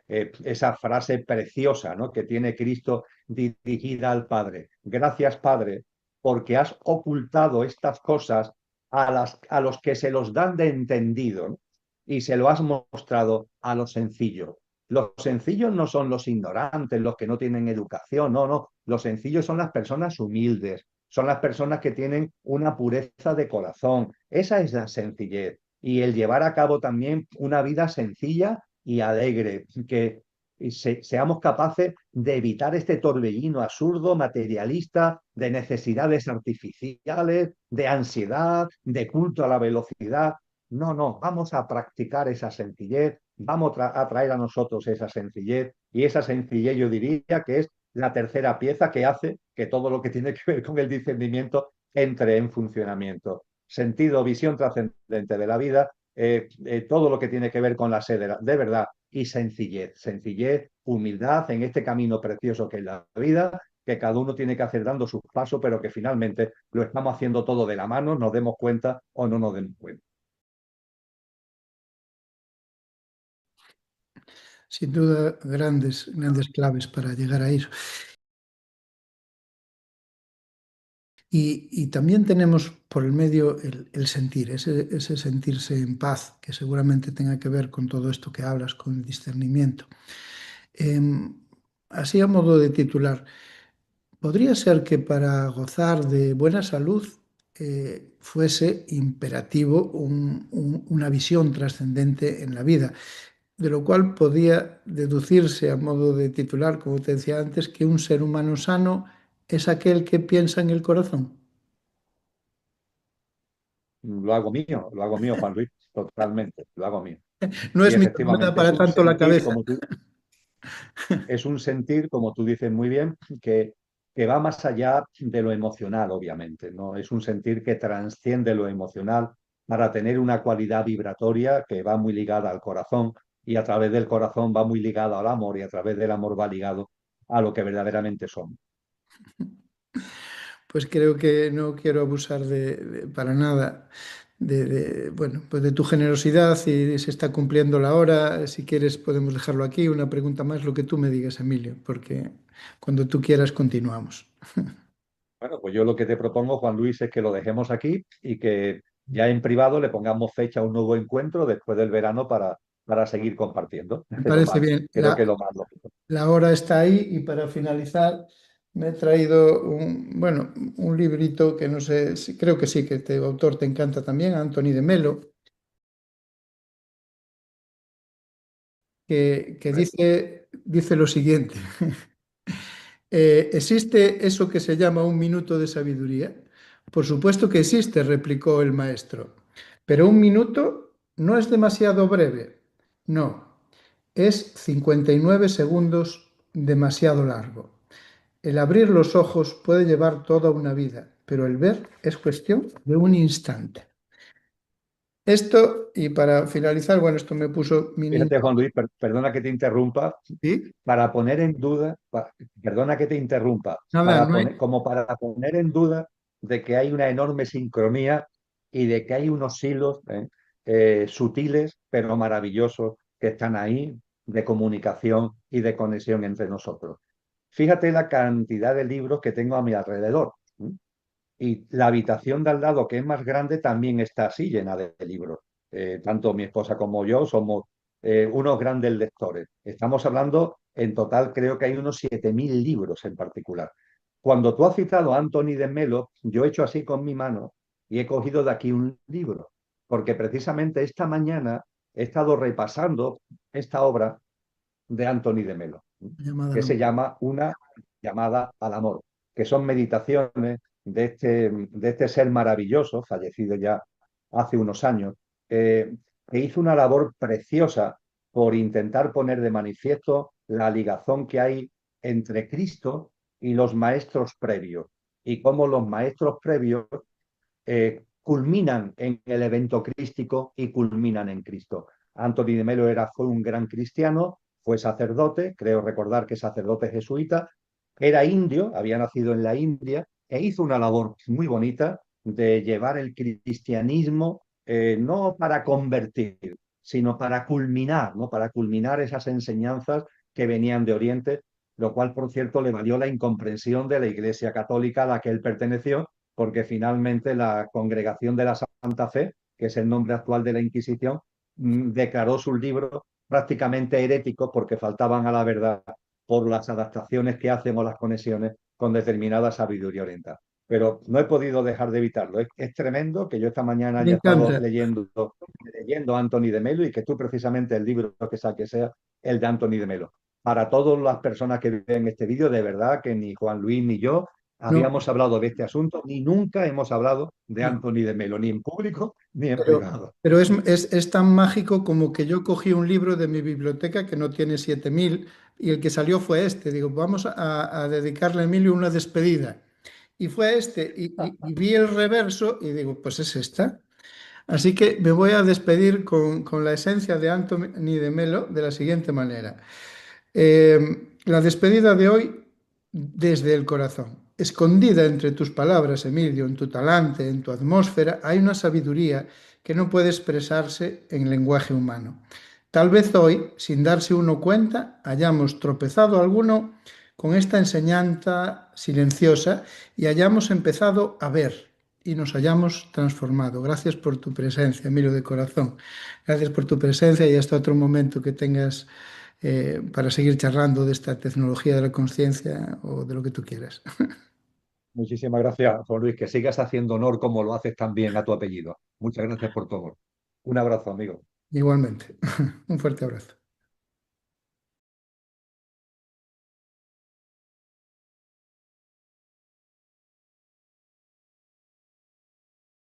Esa frase preciosa, ¿no?, que tiene Cristo dirigida al Padre. Gracias, Padre, porque has ocultado estas cosas a los que se los dan de entendido, ¿no?, y se lo has mostrado a los sencillos. Los sencillos no son los ignorantes, los que no tienen educación, no, no. Los sencillos son las personas humildes, son las personas que tienen una pureza de corazón. Esa es la sencillez. Y el llevar a cabo también una vida sencilla y alegre, que seamos capaces de evitar este torbellino absurdo, materialista, de necesidades artificiales, de ansiedad, de culto a la velocidad. No, no, vamos a practicar esa sencillez, vamos a traer a nosotros esa sencillez, y esa sencillez yo diría que es la tercera pieza que hace que todo lo que tiene que ver con el discernimiento entre en funcionamiento. Sentido, visión trascendente de la vida, todo lo que tiene que ver con la sed de verdad y sencillez. Sencillez, humildad en este camino precioso que es la vida, que cada uno tiene que hacer dando sus pasos, pero que finalmente lo estamos haciendo todo de la mano, nos demos cuenta o no nos demos cuenta. Sin duda, grandes, grandes claves para llegar a eso. Y también tenemos por el medio el sentir, ese sentirse en paz, que seguramente tenga que ver con todo esto que hablas, con el discernimiento. Así a modo de titular, podría ser que para gozar de buena salud fuese imperativo una visión trascendente en la vida, de lo cual podía deducirse a modo de titular, como te decía antes, que un ser humano sano es aquel que piensa en el corazón. Lo hago mío, Juan Luis, totalmente, lo hago mío. No Y es mi, no da efectivamente es para un tanto la sentir, cabeza. como tú dices muy bien, que va más allá de lo emocional, obviamente, ¿no? Es un sentir que trasciende lo emocional para tener una cualidad vibratoria que va muy ligada al corazón, y a través del corazón va muy ligada al amor, y a través del amor va ligado a lo que verdaderamente somos. Pues creo que no quiero abusar para nada bueno, pues de tu generosidad y se está cumpliendo la hora. Si quieres podemos dejarlo aquí. Una pregunta más, lo que tú me digas, Emilio, porque cuando tú quieras continuamos. Bueno, pues yo lo que te propongo, Juan Luis, es que lo dejemos aquí y que ya en privado le pongamos fecha a un nuevo encuentro después del verano para seguir compartiendo. Me parece bien. Creo que es lo más lógico. La hora está ahí y para finalizar me he traído bueno, un librito que no sé, creo que sí, que este autor te encanta también, Anthony de Melo, que dice lo siguiente. ¿Existe eso que se llama un minuto de sabiduría? Por supuesto que existe, replicó el maestro, pero un minuto no es demasiado breve. No, es 59 segundos demasiado largo. El abrir los ojos puede llevar toda una vida, pero el ver es cuestión de un instante. Esto, y para finalizar, bueno, esto me puso mi niño. Fíjate, Juan Luis, perdona que te interrumpa, ¿Sí? para poner en duda, perdona que te interrumpa, Nada, no hay. como para poner en duda de que hay una enorme sincronía y de que hay unos hilos sutiles pero maravillosos que están ahí, de comunicación y de conexión entre nosotros. Fíjate la cantidad de libros que tengo a mi alrededor. Y la habitación de al lado, que es más grande, también está así, llena de libros. Tanto mi esposa como yo somos unos grandes lectores. Estamos hablando, en total creo que hay unos 7.000 libros en particular. Cuando tú has citado a Anthony de Melo, yo he hecho así con mi mano y he cogido de aquí un libro, porque precisamente esta mañana he estado repasando esta obra de Anthony de Melo, Llamada a que la se mujer. llama Una llamada al amor, que son meditaciones de este ser maravilloso, fallecido ya hace unos años, que hizo una labor preciosa por intentar poner de manifiesto la ligación que hay entre Cristo y los maestros previos. y cómo los maestros previos culminan en el evento crístico y culminan en Cristo. Anthony de Melo fue un gran cristiano, fue sacerdote, creo recordar que sacerdote jesuita, era indio, había nacido en la India e hizo una labor muy bonita de llevar el cristianismo no para convertir, sino para culminar, ¿no? Para culminar esas enseñanzas que venían de Oriente, lo cual, por cierto, le valió la incomprensión de la Iglesia Católica a la que él perteneció, porque finalmente la Congregación de la Santa Fe, que es el nombre actual de la Inquisición, declaró sus libros prácticamente heréticos porque faltaban a la verdad por las adaptaciones que hacen o las conexiones con determinada sabiduría oriental. Pero no he podido dejar de evitarlo. Es tremendo que yo esta mañana Me haya estado encanta. leyendo a Anthony de Melo y que tú precisamente el libro que saques sea el de Anthony de Melo. Para todas las personas que ven este vídeo, de verdad que ni Juan Luis ni yo No, habíamos hablado de este asunto, ni nunca hemos hablado de no. Anthony de Melo, ni en público ni en Pero, privado. pero es tan mágico como que yo cogí un libro de mi biblioteca que no tiene 7000 y el que salió fue este. Digo, vamos a dedicarle a Emilio una despedida. Y fue este. Y vi el reverso y digo, pues es esta. Así que me voy a despedir con la esencia de Anthony de Melo de la siguiente manera. La despedida de hoy desde el corazón. Escondida entre tus palabras, Emilio, en tu talante, en tu atmósfera, hay una sabiduría que no puede expresarse en lenguaje humano. Tal vez hoy, sin darse uno cuenta, hayamos tropezado alguno con esta enseñanza silenciosa y hayamos empezado a ver y nos hayamos transformado. Gracias por tu presencia, Emilio, de corazón. Gracias por tu presencia y hasta otro momento que tengas para seguir charlando de esta tecnología de la conciencia o de lo que tú quieras. Muchísimas gracias, Juan Luis, que sigas haciendo honor como lo haces también a tu apellido. Muchas gracias por todo. Un abrazo, amigo. Igualmente, un fuerte abrazo.